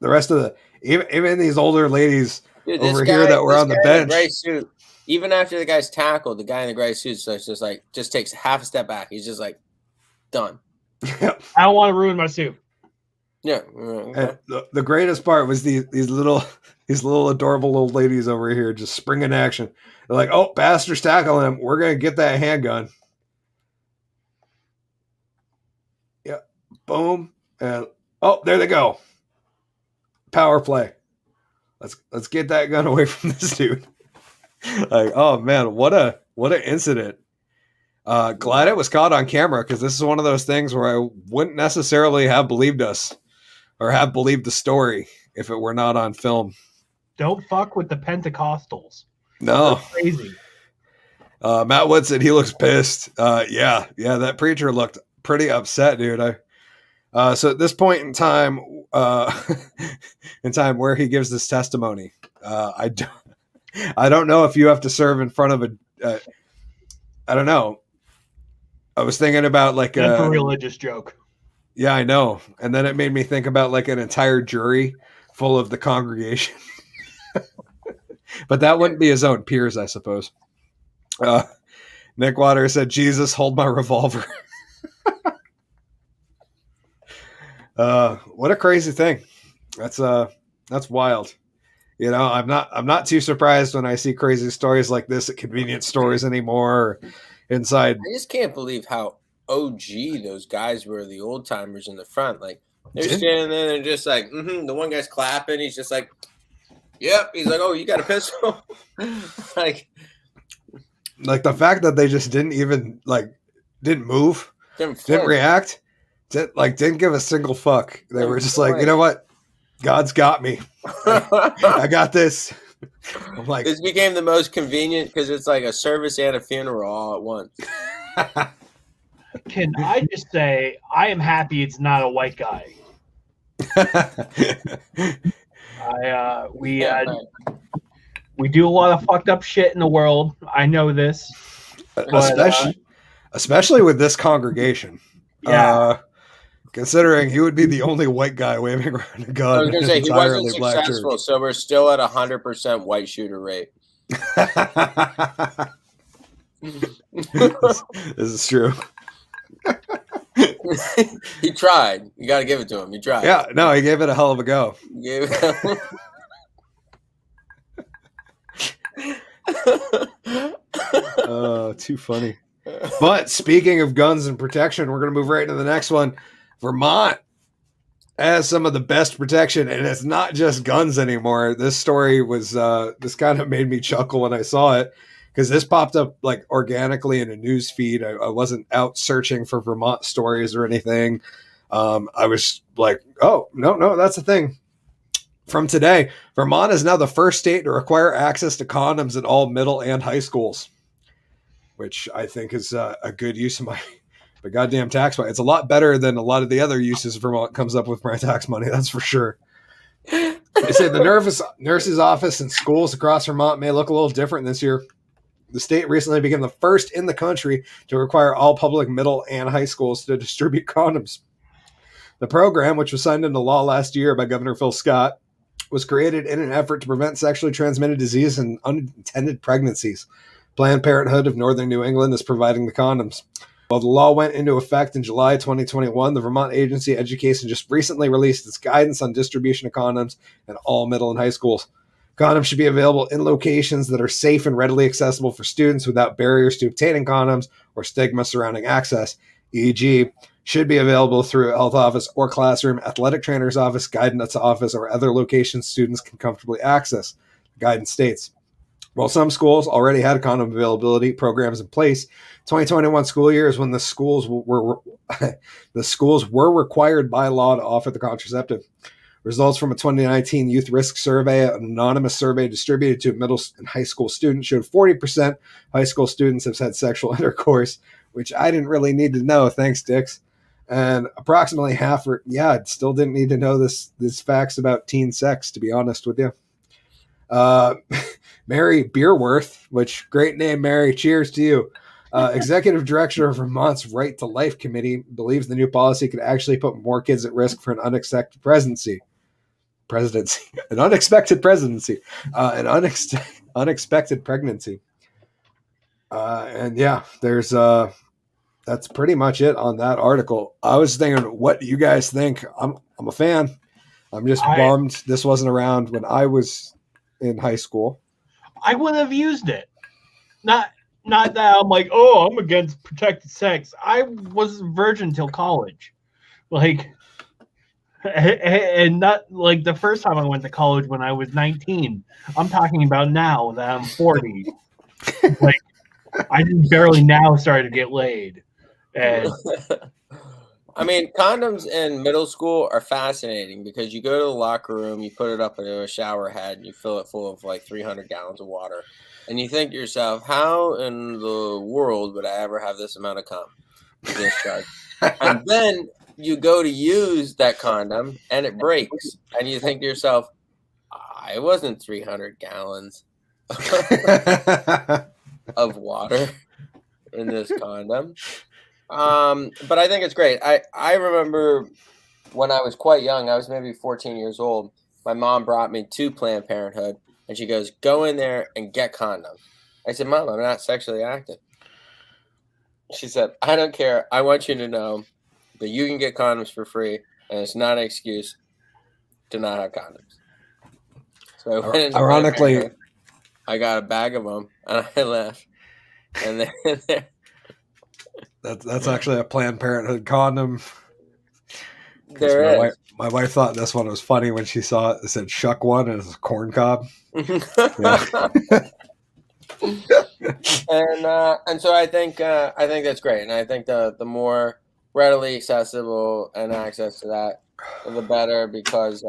the rest of the. Even these older ladies over here that were on the bench. Gray suit, even after the guy's tackled, the guy in the gray suit just takes half a step back. He's just like, done. I don't want to ruin my suit. Yeah. And the greatest part was these little adorable old ladies over here just springing action. They're like, oh, pastor's tackling him. We're gonna get that handgun. Yeah. Boom. And oh, there they go. Power play. Let's get that gun away from this dude. Like, oh man, what an incident. Glad it was caught on camera because this is one of those things where I wouldn't necessarily have believed us or have believed the story if it were not on film. Don't fuck with the Pentecostals. No. They're crazy. Matt Wood said he looks pissed. Yeah, that preacher looked pretty upset, dude. So at this point in time, where he gives this testimony, I don't know if you have to serve in front of a. I don't know. I was thinking about like that's a religious joke. Yeah, I know, and then it made me think about like an entire jury full of the congregation. But that wouldn't be his own peers, I suppose. Nick Waters said, "Jesus, hold my revolver." What a crazy thing. That's wild. You know, I'm not too surprised when I see crazy stories like this at convenience stores anymore or inside. I just can't believe how OG those guys were, the old timers in the front. Like they're standing there, they're just like, the one guy's clapping, he's just like, yep. He's like, oh, you got a pistol? like the fact that they just didn't even didn't move, didn't react. Didn't give a single fuck. They were just like, you know what? God's got me. I got this. I'm like, this became the most convenient because it's like a service and a funeral all at once. Can I just say, I am happy it's not a white guy. We do a lot of fucked up shit in the world. I know this, especially with this congregation. Yeah. Considering he would be the only white guy waving around a gun. I was going to say, he wasn't successful, so we're still at 100% white shooter rate. This is true. He tried. You got to give it to him. He tried. Yeah, no, he gave it a hell of a go. Too funny. But speaking of guns and protection, we're going to move right into the next one. Vermont has some of the best protection, and it's not just guns anymore. This story was this kind of made me chuckle when I saw it because this popped up like organically in a news feed. I wasn't out searching for Vermont stories or anything. I was like, oh, no, that's the thing. From today, Vermont is now the first state to require access to condoms at all middle and high schools, which I think is a good use of my goddamn tax money. It's a lot better than a lot of the other uses Vermont comes up with my tax money. That's for sure. They say the nurse's office and schools across Vermont may look a little different this year. The state recently became the first in the country to require all public middle and high schools to distribute condoms. The program, which was signed into law last year by Governor Phil Scott, was created in an effort to prevent sexually transmitted disease and unintended pregnancies. Planned Parenthood of Northern New England is providing the condoms. While the law went into effect in July 2021, the Vermont Agency of Education just recently released its guidance on distribution of condoms in all middle and high schools. Condoms should be available in locations that are safe and readily accessible for students without barriers to obtaining condoms or stigma surrounding access, e.g., should be available through a health office or classroom, athletic trainer's office, guidance office, or other locations students can comfortably access. The guidance states, While some schools already had condom availability programs in place, 2021 school year is when the schools were the schools were required by law to offer the contraceptive. Results from a 2019 Youth Risk Survey, an anonymous survey distributed to middle and high school students, showed 40% high school students have had sexual intercourse, which I didn't really need to know. Thanks, Dix. And approximately half, still didn't need to know this facts about teen sex, to be honest with you. Mary Beerworth, which great name, Mary. Cheers to you. Executive director of Vermont's Right to Life Committee, believes the new policy could actually put more kids at risk for an unexpected presidency, an unexpected pregnancy. And yeah, there's that's pretty much it on that article. I was thinking, what do you guys think? I'm a fan. I'm just bummed this wasn't around when I was in high school. I wouldn't have used it. Not that I'm like, oh, I'm against protected sex. I was a virgin till college. Like, and not like the first time I went to college when I was 19. I'm talking about now that I'm 40. Like, I just barely now started to get laid. And I mean, condoms in middle school are fascinating because you go to the locker room, you put it up into a shower head, and you fill it full of like 300 gallons of water. And you think to yourself, how in the world would I ever have this amount of cum to discharge? And then you go to use that condom and it breaks. And you think to yourself, I wasn't 300 gallons of water in this condom. But I think it's great. I remember when I was quite young, I was maybe 14 years old. My mom brought me to Planned Parenthood. And she goes, go in there and get condoms. I said, Mom, I'm not sexually active. She said, I don't care. I want you to know that you can get condoms for free, and it's not an excuse to not have condoms. So I went into ironically, I got a bag of them, and I left. And then that's actually a Planned Parenthood condom. There is. My wife thought this one was funny when she saw it. It said "shuck one" and it's a corn cob. And so I think that's great, and I think the more readily accessible and access to that, the better, because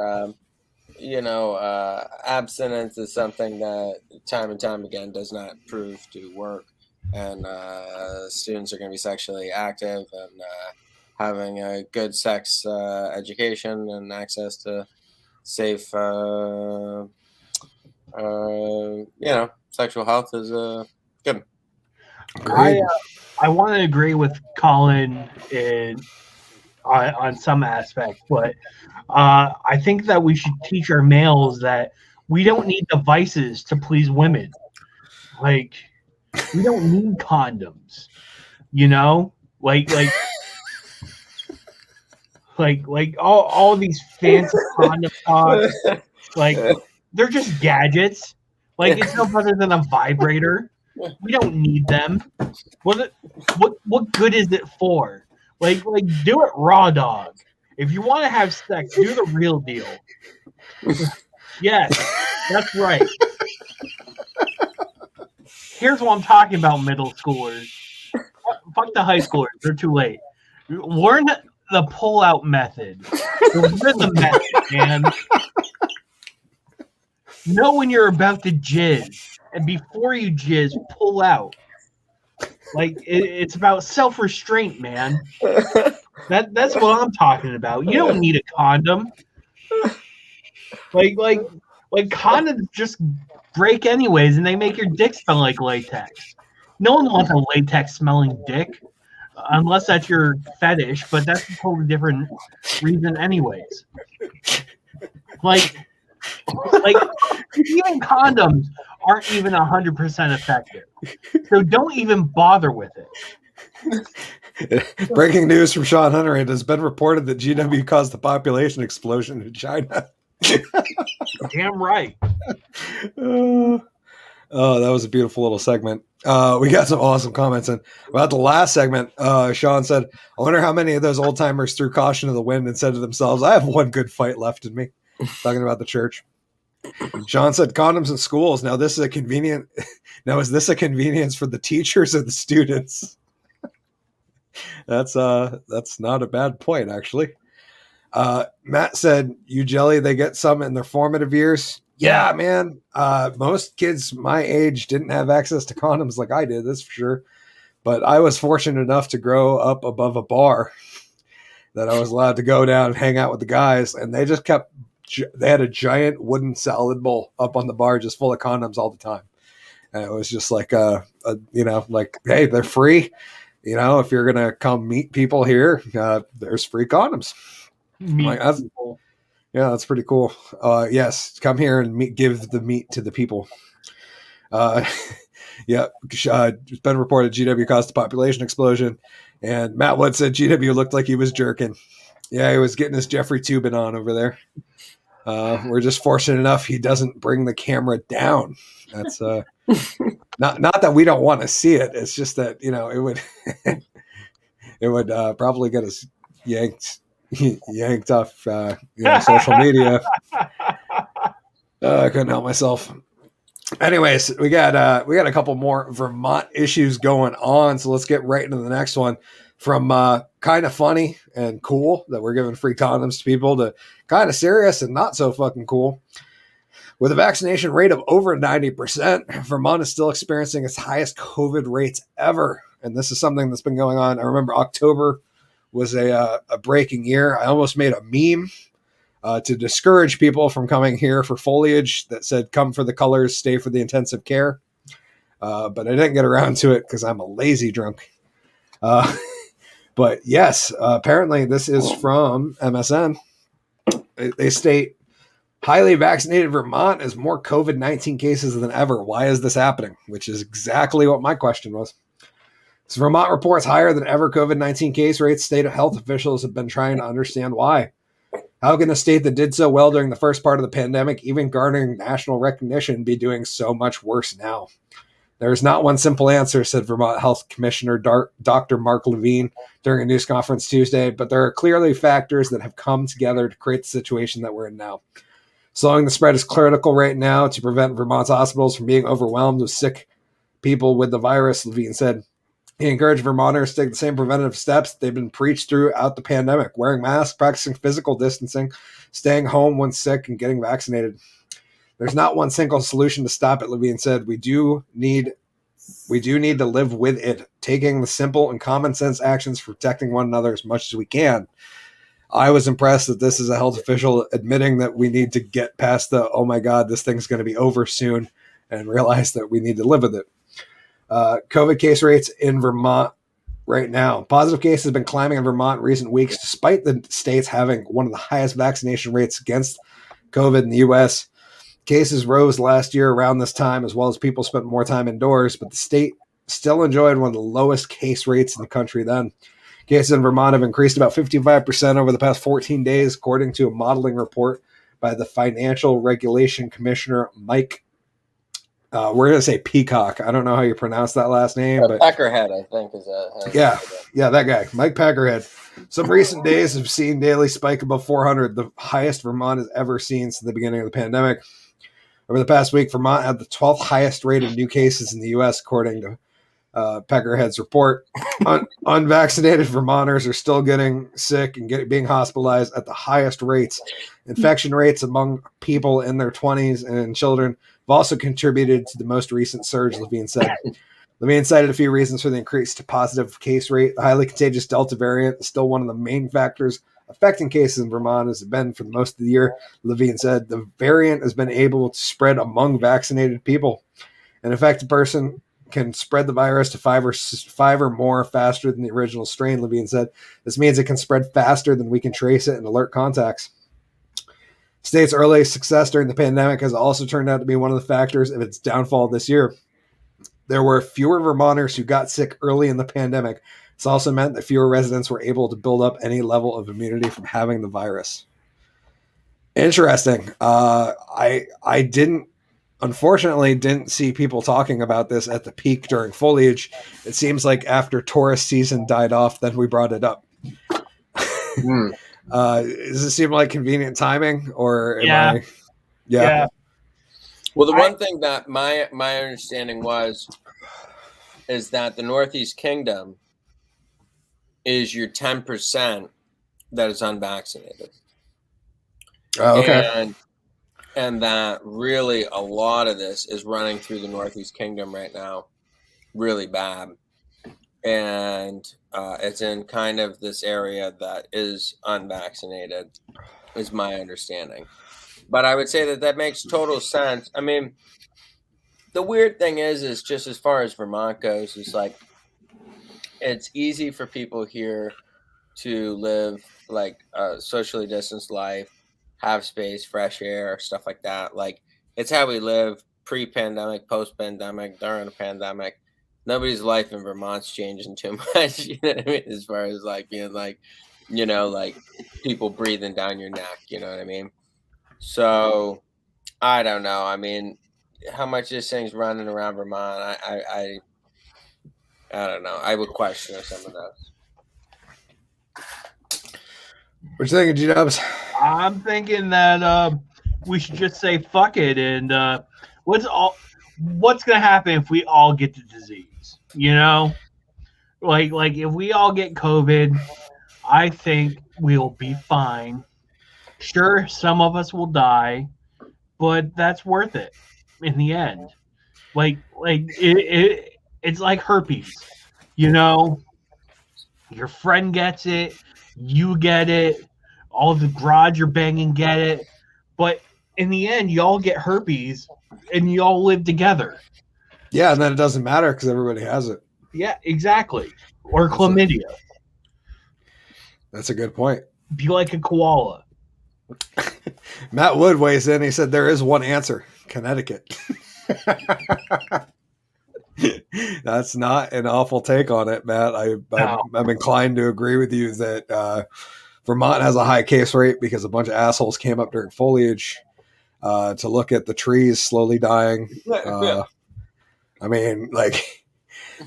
abstinence is something that time and time again does not prove to work, and students are going to be sexually active and having a good sex education and access to safe, sexual health is good. I want to agree with Collen on some aspect, but I think that we should teach our males that we don't need devices to please women. Like, we don't need condoms, like all these fancy condom talks, like they're just gadgets. Like, it's no better than a vibrator. We don't need them. What good is it for? Like do it raw, dog. If you want to have sex, do the real deal. Yes, that's right. Here's what I'm talking about, middle schoolers. Fuck the high schoolers. They're too late. Learn the pull-out method. The rhythm method, man. Know when you're about to jizz. And before you jizz, pull out. Like, it's about self-restraint, man. That's what I'm talking about. You don't need a condom. Like condoms just break anyways, and they make your dick smell like latex. No one wants a latex-smelling dick, unless that's your fetish, but that's a totally different reason anyways. Like even condoms aren't even 100% effective. So don't even bother with it. Breaking news from Sean Hunter. It has been reported that GW caused the population explosion in China. Damn right. Oh, that was a beautiful little segment. We got some awesome comments in. About the last segment, Sean said, I wonder how many of those old timers threw caution to the wind and said to themselves, I have one good fight left in me. Talking about the church. Sean said condoms in schools. Now this is a convenient. Now is this a convenience for the teachers or the students? That's not a bad point, actually. Matt said, "You jelly, they get some in their formative years." Yeah, man. Most kids my age didn't have access to condoms like I did. That's for sure. But I was fortunate enough to grow up above a bar that I was allowed to go down and hang out with the guys, and they just kept. They had a giant wooden salad bowl up on the bar, just full of condoms all the time. And it was just like, like, hey, they're free. You know, if you're gonna come meet people here, there's free condoms. Like, that's pretty cool. Yes, come here and give the meat to the people. Yeah, it's been reported GW caused a population explosion, and Matt Wood said GW looked like he was jerking. Yeah, he was getting his Jeffrey Tubin on over there. We're just fortunate enough he doesn't bring the camera down. That's not that we don't want to see it. It's just that it would it would probably get us yanked off social media. I couldn't help myself. Anyways, we got a couple more Vermont issues going on, so let's get right into the next one. From kind of funny and cool that we're giving free condoms to people to kind of serious and not so fucking cool. With a vaccination rate of over 90%, Vermont is still experiencing its highest COVID rates ever. And this is something that's been going on. I remember October was a breaking year. I almost made a meme to discourage people from coming here for foliage that said, come for the colors, stay for the intensive care. But I didn't get around to it because I'm a lazy drunk. But yes, apparently this is from MSN. They state, highly vaccinated Vermont has more COVID-19 cases than ever. Why is this happening? Which is exactly what my question was. So Vermont reports higher than ever COVID-19 case rates. State health officials have been trying to understand why. How can a state that did so well during the first part of the pandemic, even garnering national recognition, be doing so much worse now? There's not one simple answer, said Vermont Health Commissioner Dr. Mark Levine during a news conference Tuesday, but there are clearly factors that have come together to create the situation that we're in now. Slowing the spread is critical right now to prevent Vermont's hospitals from being overwhelmed with sick people with the virus, Levine said. He encouraged Vermonters to take the same preventative steps they've been preached throughout the pandemic, wearing masks, practicing physical distancing, staying home when sick, and getting vaccinated. There's not one single solution to stop it, Levine said. We do need to live with it, taking the simple and common sense actions for protecting one another as much as we can. I was impressed that this is a health official admitting that we need to get past the, oh my God, this thing's going to be over soon, and realize that we need to live with it. COVID case rates in Vermont right now. Positive cases have been climbing in Vermont in recent weeks, despite the states having one of the highest vaccination rates against COVID in the U.S. Cases rose last year around this time, as well as people spent more time indoors, but the state still enjoyed one of the lowest case rates in the country then. Cases in Vermont have increased about 55% over the past 14 days, according to a modeling report by the Financial Regulation Commissioner, Mike. We're going to say Peacock. I don't know how you pronounce that last name. But Peckerhead, I think, is that. Yeah, that guy, Mike Peckerhead. Some recent days have seen daily spike above 400, the highest Vermont has ever seen since the beginning of the pandemic. Over the past week, Vermont had the 12th highest rate of new cases in the U.S., according to Peckerhead's report. Unvaccinated Vermonters are still getting sick and being hospitalized at the highest rates. Infection rates among people in their 20s and children have also contributed to the most recent surge, Levine said. Levine cited a few reasons for the increased positive case rate. The highly contagious Delta variant is still one of the main factors affecting cases in Vermont, as it's been for most of the year. Levine said the variant has been able to spread among vaccinated people. An infected person can spread the virus to five or more faster than the original strain, Levine said. This means it can spread faster than we can trace it and alert contacts. State's early success during the pandemic has also turned out to be one of the factors of its downfall this year. There were fewer Vermonters who got sick early in the pandemic. This also meant that fewer residents were able to build up any level of immunity from having the virus. Interesting. I unfortunately didn't see people talking about this at the peak during foliage. It seems like after tourist season died off, then we brought it up. Does it seem like convenient timing, or am I? Yeah. Well, the one thing that my understanding is that the Northeast Kingdom is your 10% that is unvaccinated. Oh, okay. And that really a lot of this is running through the Northeast Kingdom right now, really bad. And it's in kind of this area that is unvaccinated, is my understanding. But I would say that makes total sense. I mean, the weird thing is just as far as Vermont goes, is like it's easy for people here to live like a socially distanced life, have space, fresh air, stuff like that. Like it's how we live pre-pandemic, post-pandemic, during the pandemic. Nobody's life in Vermont's changing too much, you know what I mean? As far as like being like, you know, like people breathing down your neck, you know what I mean? So I don't know. I mean, how much this thing's running around Vermont, I don't know. I would question some of those. What you thinking, G-Dubs? I'm thinking that we should just say fuck it, and what's gonna happen if we all get the disease? You know, like if we all get COVID, I think we'll be fine. Sure, some of us will die, but that's worth it in the end. It's like herpes, you know. Your friend gets it, you get it, all the garage you're banging get it, but in the end, y'all get herpes and y'all live together. Yeah, and then it doesn't matter because everybody has it. Yeah, exactly. Or chlamydia. That's a good point. Be like a koala. Matt Wood weighs in. He said there is one answer: Connecticut. That's not an awful take on it, Matt. I'm inclined to agree with you that Vermont has a high case rate because a bunch of assholes came up during foliage to look at the trees slowly dying. I mean, like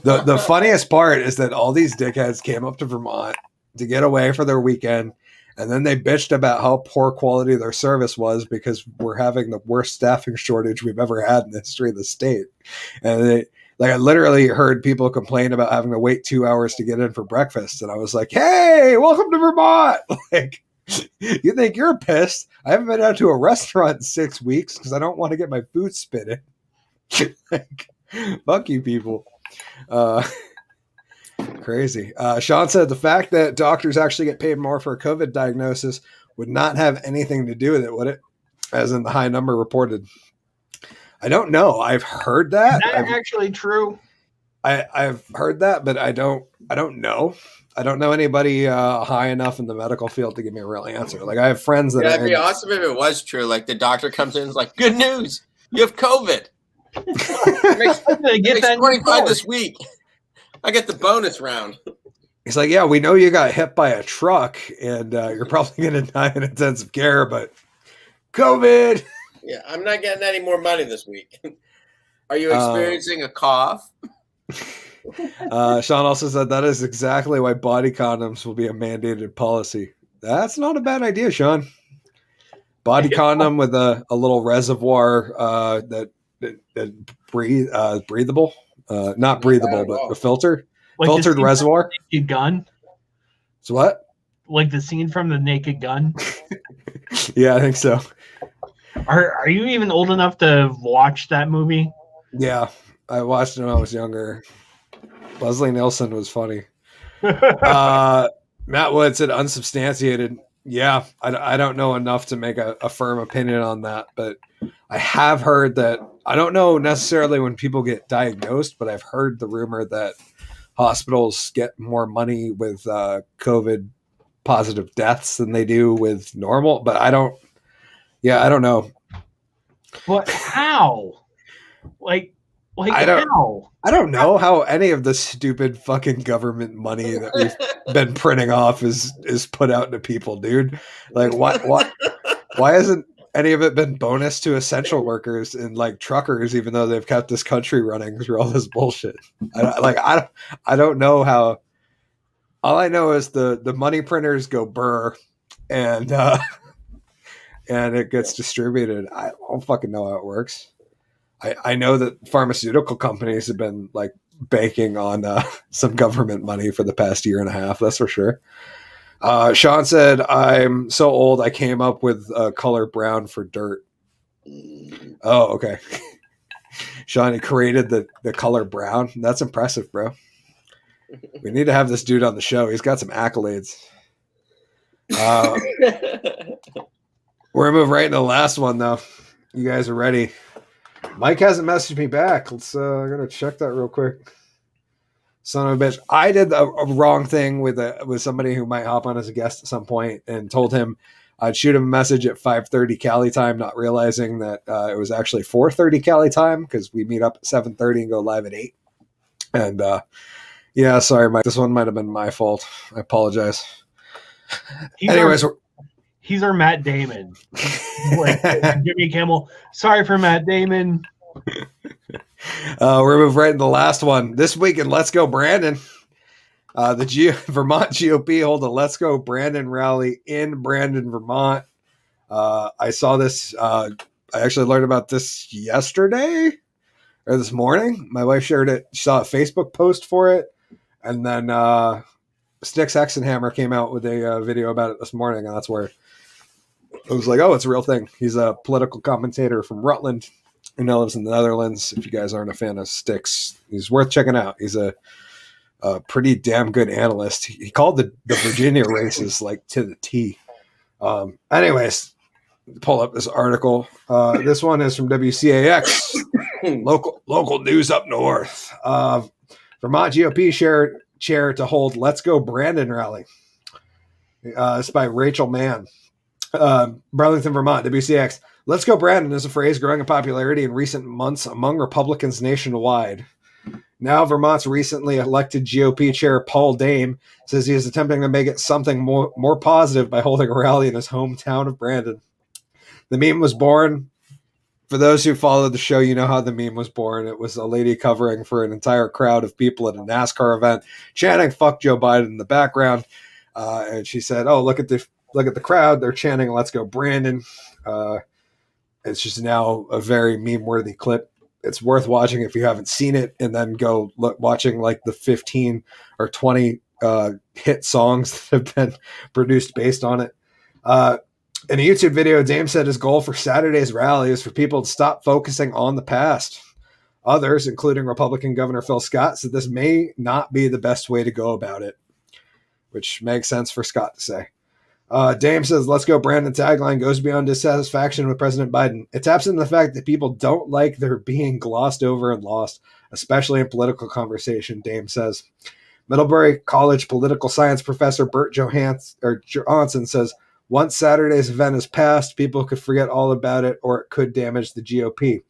the funniest part is that all these dickheads came up to Vermont to get away for their weekend, and then they bitched about how poor quality their service was because we're having the worst staffing shortage we've ever had in the history of the state. And I literally heard people complain about having to wait 2 hours to get in for breakfast. And I was like, hey, welcome to Vermont. Like, you think you're pissed? I haven't been out to a restaurant in 6 weeks because I don't want to get my food spit in. Like, fuck you people. Crazy. Sean said the fact that doctors actually get paid more for a COVID diagnosis would not have anything to do with it, would it? As in the high number reported. I don't know. I've heard that. Is that actually true? I've heard that, but I don't know. I don't know anybody high enough in the medical field to give me a real answer. Like I have friends that. That'd be awesome if it was true. Like the doctor comes in and is like, "Good news, you have COVID." Makes 25 this week. I get the bonus round. He's like, "Yeah, we know you got hit by a truck, and you're probably going to die in intensive care, but COVID." Yeah, I'm not getting any more money this week. Are you experiencing a cough? Sean also said that is exactly why body condoms will be a mandated policy. That's not a bad idea, Sean. Body condom with a little reservoir that breathable, not breathable, but a filtered reservoir. Naked Gun. So what? Like the scene from The Naked Gun. Yeah, I think so. Are you even old enough to watch that movie? Yeah, I watched it when I was younger. Leslie Nielsen was funny. Matt Wood said unsubstantiated. Yeah, I don't know enough to make a firm opinion on that, but I have heard that. I don't know necessarily when people get diagnosed, but I've heard the rumor that hospitals get more money with COVID positive deaths than they do with normal, but I don't know. But how? Like how? I don't know how any of the stupid fucking government money that we've been printing off is put out to people, dude. Like why hasn't any of it been bonus to essential workers and like truckers, even though they've kept this country running through all this bullshit? I don't know how. All I know is the money printers go burr and it gets distributed. I don't fucking know how it works. I know that pharmaceutical companies have been like banking on some government money for the past year and a half. That's for sure. Sean said, I'm so old I came up with color brown for dirt. Oh, okay. Sean, he created the color brown. That's impressive, bro. We need to have this dude on the show. He's got some accolades. We're going to move right into the last one, though. You guys are ready. Mike hasn't messaged me back. I'm going to check that real quick. Son of a bitch. I did a wrong thing with somebody who might hop on as a guest at some point and told him I'd shoot him a message at 5:30 Cali time, not realizing that it was actually 4:30 Cali time because we meet up at 7:30 and go live at 8. And yeah, sorry, Mike. This one might have been my fault. I apologize. He's our Matt Damon. Like Jimmy Kimmel. Sorry for Matt Damon. We're moving right into the last one. This week in Let's Go Brandon, Vermont GOP hold a Let's Go Brandon rally in Brandon, Vermont. I saw this. I actually learned about this yesterday or this morning. My wife shared it. She saw a Facebook post for it. And then Styx Hexenhammer came out with a video about it this morning. And that's where it was like, oh, it's a real thing. He's a political commentator from Rutland. He now lives in the Netherlands. If you guys aren't a fan of Styx, he's worth checking out. He's a pretty damn good analyst. He called the Virginia races like to the T. Anyways, pull up this article. This one is from WCAX, local news up north. Vermont GOP chair to hold Let's Go Brandon rally. It's by Rachel Mann. Burlington, Vermont, WCX. Let's Go Brandon is a phrase growing in popularity in recent months among Republicans nationwide. Now, Vermont's recently elected GOP chair, Paul Dame, says he is attempting to make it something more positive by holding a rally in his hometown of Brandon. The meme was born. For those who followed the show, you know how the meme was born. It was a lady covering for an entire crowd of people at a NASCAR event, chanting "Fuck Joe Biden" in the background. And she said, "Oh, look at the crowd. They're chanting, 'Let's go Brandon.'" It's just now a very meme-worthy clip. It's worth watching if you haven't seen it, and then go watching like the 15 or 20 hit songs that have been produced based on it. In a YouTube video, Dame said his goal for Saturday's rally is for people to stop focusing on the past. Others, including Republican Governor Phil Scott, said this may not be the best way to go about it, which makes sense for Scott to say. Dame says, "Let's Go Brandon" tagline goes beyond dissatisfaction with President Biden. It taps into the fact that people don't like their being glossed over and lost, especially in political conversation, Dame says. Middlebury College political science professor Bert Johansson says, once Saturday's event is passed, people could forget all about it, or it could damage the GOP.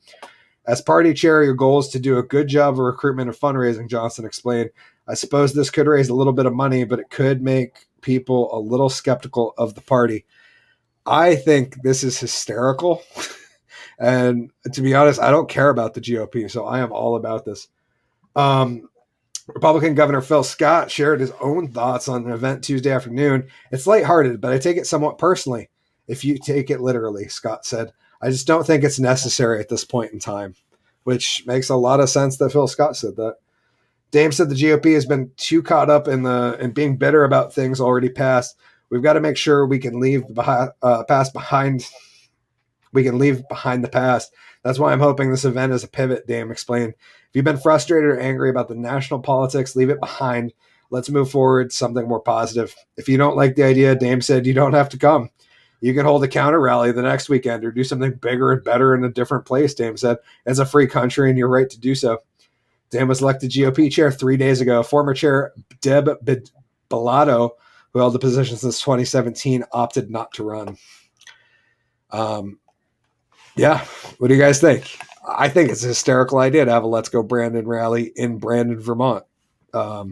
As party chair, your goal is to do a good job of recruitment and fundraising, Johnson explained. I suppose this could raise a little bit of money, but it could make people a little skeptical of the party. I think this is hysterical. And to be honest, I don't care about the GOP, so I am all about this. Republican Governor Phil Scott shared his own thoughts on an event Tuesday afternoon. It's lighthearted, but I take it somewhat personally. If you take it literally, Scott said. I just don't think it's necessary at this point in time, which makes a lot of sense that Phil Scott said that. Dame said the GOP has been too caught up in being bitter about things already passed. We've got to make sure we can leave behind the past. That's why I'm hoping this event is a pivot, Dame explained. If you've been frustrated or angry about the national politics, leave it behind. Let's move forward, something more positive. If you don't like the idea, Dame said, you don't have to come. You can hold a counter rally the next weekend or do something bigger and better in a different place, Dame said. It's a free country and you're right to do so. Dame was elected GOP chair 3 days ago. Former chair Deb Bellato, who held the position since 2017, opted not to run. Yeah, what do you guys think? I think it's a hysterical idea to have a Let's Go Brandon rally in Brandon, Vermont. I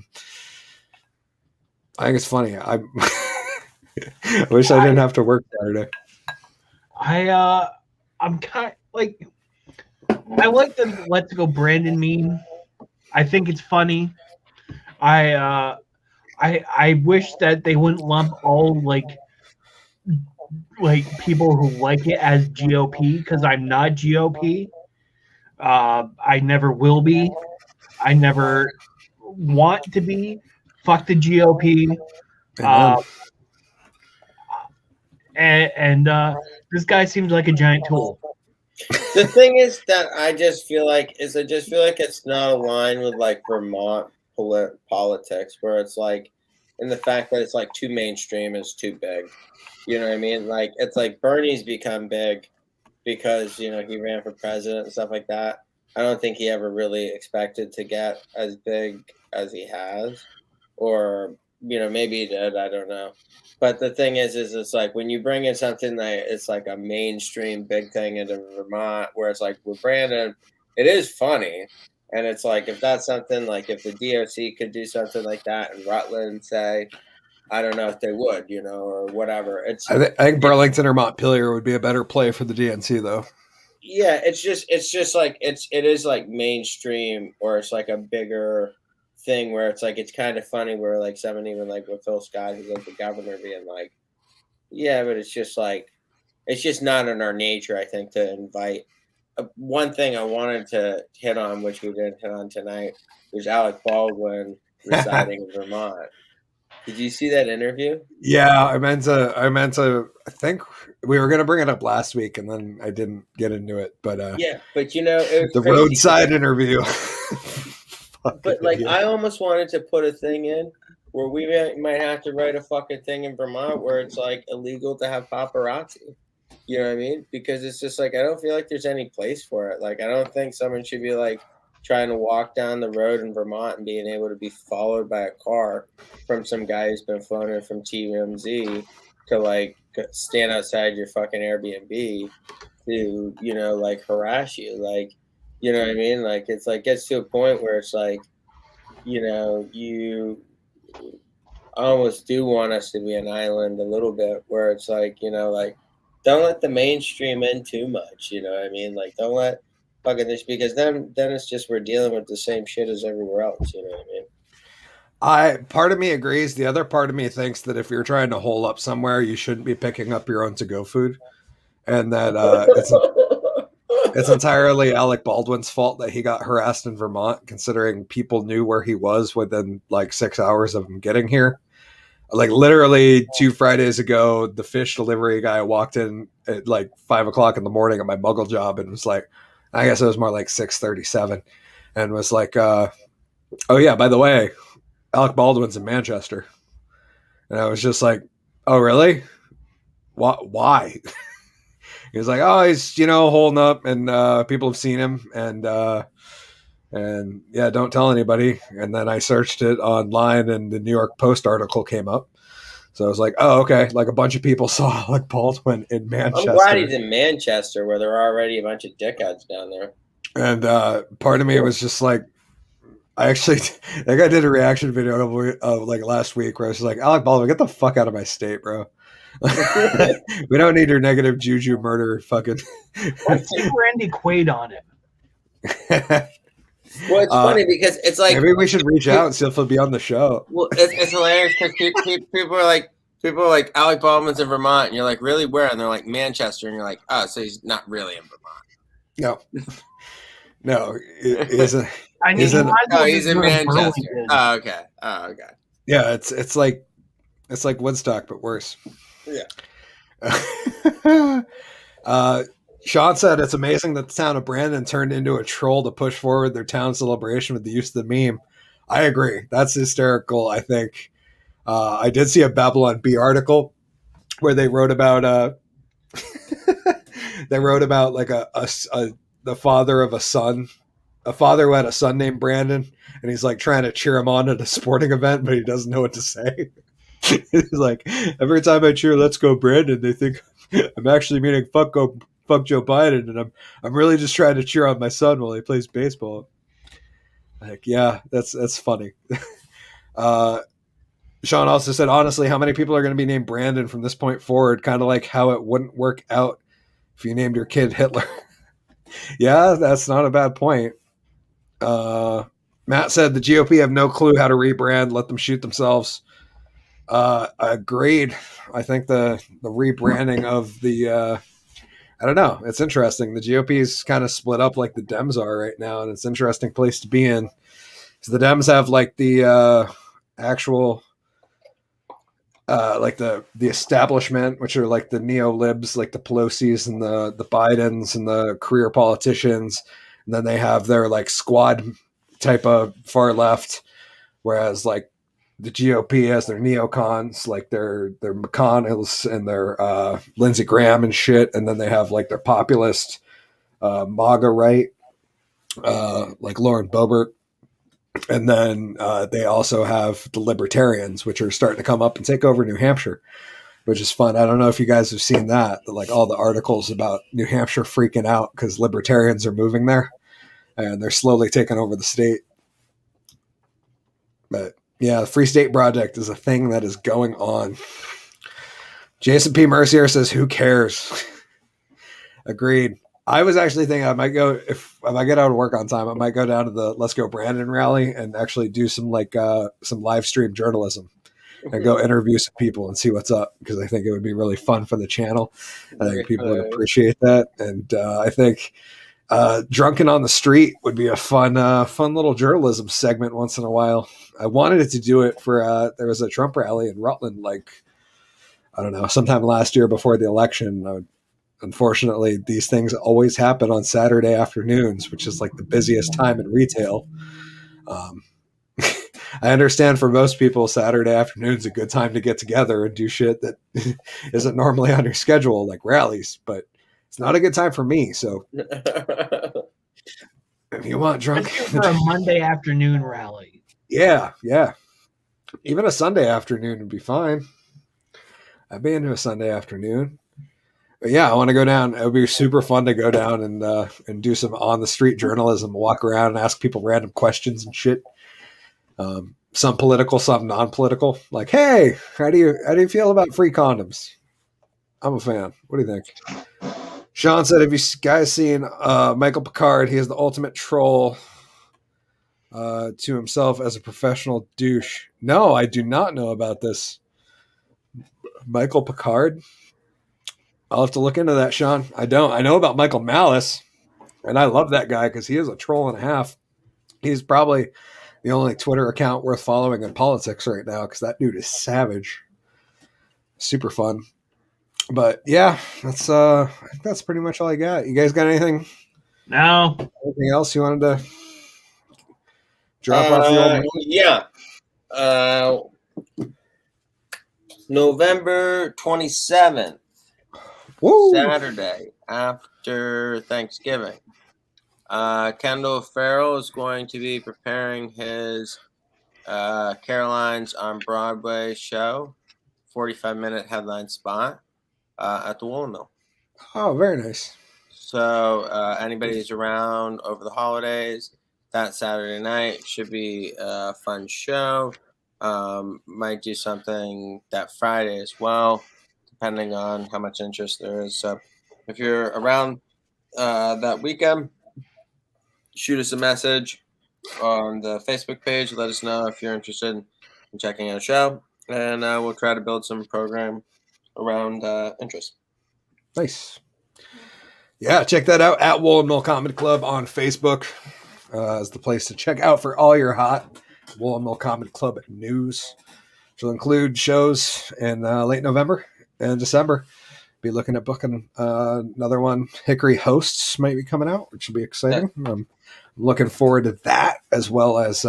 think it's funny. I wish I didn't have to work Saturday. I'm kind of like, I like the Let's Go Brandon meme. I think it's funny. I wish that they wouldn't lump all like people who like it as GOP, because I'm not GOP. I never will be. I never want to be. Fuck the GOP. And this guy seems like a giant tool. The thing is that I just feel like it's not aligned with like Vermont politics, where it's like, and the fact that it's like too mainstream is too big. You know what I mean? Like it's like Bernie's become big because he ran for president and stuff like that. I don't think he ever really expected to get as big as he has, or maybe he did. I don't know. But the thing is it's like when you bring in something that it's like a mainstream big thing into Vermont, where it's like with Brandon, it is funny, and it's like if that's something like if the DOC could do something like that in Rutland, say, I don't know if they would, or whatever. I think Burlington or Montpelier would be a better play for the DNC, though. Yeah, it's just like it is like mainstream, or it's like a bigger thing where it's like it's kind of funny where like someone even like with Phil Scott, who's like the governor, being like, yeah, but it's just like it's just not in our nature, I think, to invite. One thing I wanted to hit on, which we didn't hit on tonight, was Alec Baldwin residing in Vermont. Did you see that interview? Yeah, I meant to. I think we were going to bring it up last week, and then I didn't get into it. But yeah, but it was the roadside interview. But like, I almost wanted to put a thing in where we might have to write a fucking thing in Vermont where it's like illegal to have paparazzi. You know what I mean? Because it's just like I don't feel like there's any place for it. Like I don't think someone should be like trying to walk down the road in Vermont and being able to be followed by a car from some guy who's been flown in from TMZ to like stand outside your fucking Airbnb to like harass you. Like, you know what I mean? Like it's like gets to a point where it's like, you almost do want us to be an island a little bit, where it's like, like don't let the mainstream in too much. You know what I mean? Like don't let fucking this, because then it's just we're dealing with the same shit as everywhere else. You know what I mean? Part of me agrees. The other part of me thinks that if you're trying to hole up somewhere, you shouldn't be picking up your own to-go food, and that it's entirely Alec Baldwin's fault that he got harassed in Vermont, considering people knew where he was within like 6 hours of him getting here. Like literally 2 Fridays ago, the fish delivery guy walked in at like 5 o'clock in the morning at my Muggle job and was like, I guess it was more like 6:37, and was like, oh yeah, by the way, Alec Baldwin's in Manchester. And I was just like, oh really? Why? He was like, oh, he's holding up, and people have seen him, and yeah, don't tell anybody. And then I searched it online, and the New York Post article came up. So I was like, oh, okay. Like a bunch of people saw Alec Baldwin in Manchester. I'm glad he's in Manchester, where there are already a bunch of dickheads down there. And part of me was just like, I think I did a reaction video like last week where I was like, Alec Baldwin, get the fuck out of my state, bro. We don't need your negative juju murder fucking. Let's see Randy Quaid on it. Well, it's funny because it's like maybe we should reach out and see if he'll be on the show. Well, it's hilarious because people are like Alec Baldwin's in Vermont, and you're like, really, where? And they're like Manchester, and you're like, oh, so he's not really in Vermont. No, he's in Manchester. Oh, okay. Yeah, it's like Woodstock, but worse. Yeah. Sean said it's amazing that the town of Brandon turned into a troll to push forward their town celebration with the use of the meme. I agree. That's hysterical, I think. I did see a Babylon Bee article where they wrote about like the father of a father who had a son named Brandon, and he's like trying to cheer him on at a sporting event, but he doesn't know what to say. He's like, every time I cheer "Let's go Brandon," they think I'm actually meaning fuck Joe Biden, and I'm really just trying to cheer on my son while he plays baseball. Like, yeah, that's funny. Sean also said, honestly, how many people are going to be named Brandon from this point forward? Kind of like how it wouldn't work out if you named your kid Hitler. Yeah, that's not a bad point. Matt said the GOP have no clue how to rebrand. Let them shoot themselves. Agreed. I think the rebranding of the I don't know. It's interesting. The GOP is kind of split up like the Dems are right now, and it's an interesting place to be in. So the Dems have like the actual like the establishment, which are like the neo-libs, like the Pelosi's and the Bidens and the career politicians. And then they have their like squad type of far left, whereas like the GOP has their neocons, like their McConnells and their Lindsey Graham and shit. And then they have like their populist MAGA right, like Lauren Boebert. And then they also have the libertarians, which are starting to come up and take over New Hampshire, which is fun. I don't know if you guys have seen that, like all the articles about New Hampshire freaking out because libertarians are moving there and they're slowly taking over the state. But yeah, the Free State Project is a thing that is going on. Jason P. Mercier says, who cares? Agreed. I was actually thinking I might go, if I get out of work on time, I might go down to the Let's Go Brandon rally and actually do some like some live stream journalism and go interview some people and see what's up, because I think it would be really fun for the channel. I think people would appreciate that. And I think Drunken on the Street would be a fun little journalism segment once in a while. I wanted to do it for, there was a Trump rally in Rutland, like, I don't know, sometime last year before the election. Unfortunately, these things always happen on Saturday afternoons, which is like the busiest time in retail. I understand for most people, Saturday afternoon is a good time to get together and do shit that isn't normally on your schedule, like rallies, but it's not a good time for me. So if you want drunk for a Monday afternoon rally. Yeah. Even a Sunday afternoon would be fine. I'd be into a Sunday afternoon. But yeah, I want to go down. It would be super fun to go down and do some on the street journalism, walk around and ask people random questions and shit. Some political, some non-political. Like, hey, how do you feel about free condoms? I'm a fan. What do you think? Sean said, have you guys seen Michael Picard? He is the ultimate troll to himself as a professional douche. No, I do not know about this. Michael Picard? I'll have to look into that, Sean. I don't. I know about Michael Malice, and I love that guy because he is a troll and a half. He's probably the only Twitter account worth following in politics right now because that dude is savage. Super fun. But yeah, that's pretty much all I got. You guys got anything? No. Anything else you wanted to drop off your old Yeah. November 27th. Woo! Saturday after Thanksgiving. Kendall Farrell is going to be preparing his Caroline's on Broadway show, 45-minute headline spot at the Woolen Mill. Oh, very nice. So anybody who's around over the holidays, that Saturday night should be a fun show. Might do something that Friday as well, depending on how much interest there is. So if you're around that weekend, shoot us a message on the Facebook page. Let us know if you're interested in checking out a show, and we'll try to build some program around interest. Nice. Yeah, check that out at Woolen Mill Comedy Club on Facebook is the place to check out for all your hot Woolen Mill Comedy Club news. Which will include shows in late November and December. Be looking at booking another one. Hickory Hosts might be coming out, which will be exciting. Yeah. I'm looking forward to that, as well as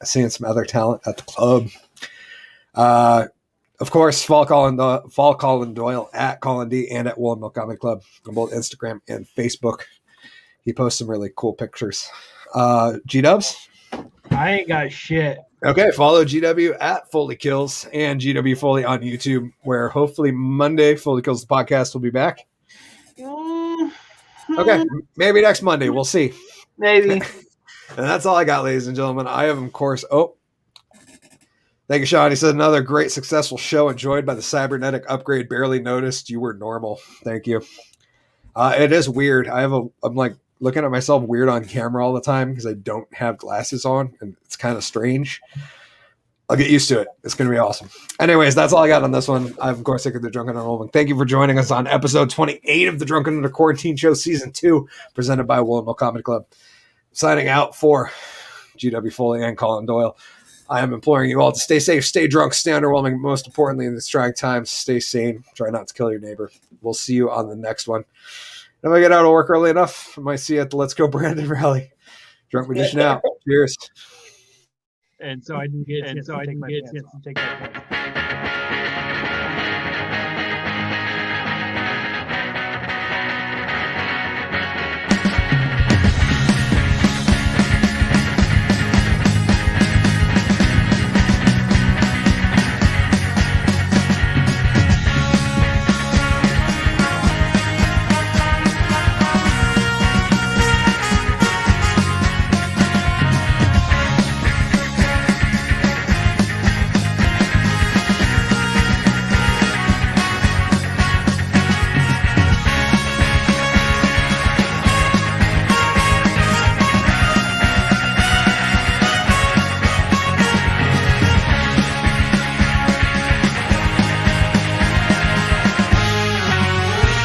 seeing some other talent at the club. Of course, Fall Collen Doyle at Collen D and at Woolen Mill Comedy Club on both Instagram and Facebook. He posts some really cool pictures. G-Dubs? I ain't got shit. Okay, follow GW at Foley Kills and GW Foley on YouTube, where hopefully Monday Foley Kills the podcast will be back. Okay, maybe next Monday. We'll see. Maybe. And that's all I got, ladies and gentlemen. I have, of course, thank you, Sean. He said, another great, successful show enjoyed by the Cybernetic upgrade. Barely noticed you were normal. Thank you. It is weird. I'm like looking at myself weird on camera all the time because I don't have glasses on, and it's kind of strange. I'll get used to it. It's going to be awesome. Anyways, that's all I got on this one. I'm, of course, Hickory the Drunken Unwhelming. Thank you for joining us on episode 28 of the Drunken Under Quarantine Show, Season 2, presented by Woolen Comedy Club. Signing out for GW Foley and Collen Doyle. I am imploring you all to stay safe, stay drunk, stay underwhelming. Most importantly, in these trying times, stay sane. Try not to kill your neighbor. We'll see you on the next one. If I get out of work early enough, I might see you at the Let's Go Brandon rally. Drunk Magician out. Cheers. And so I didn't get a chance to take my pants off.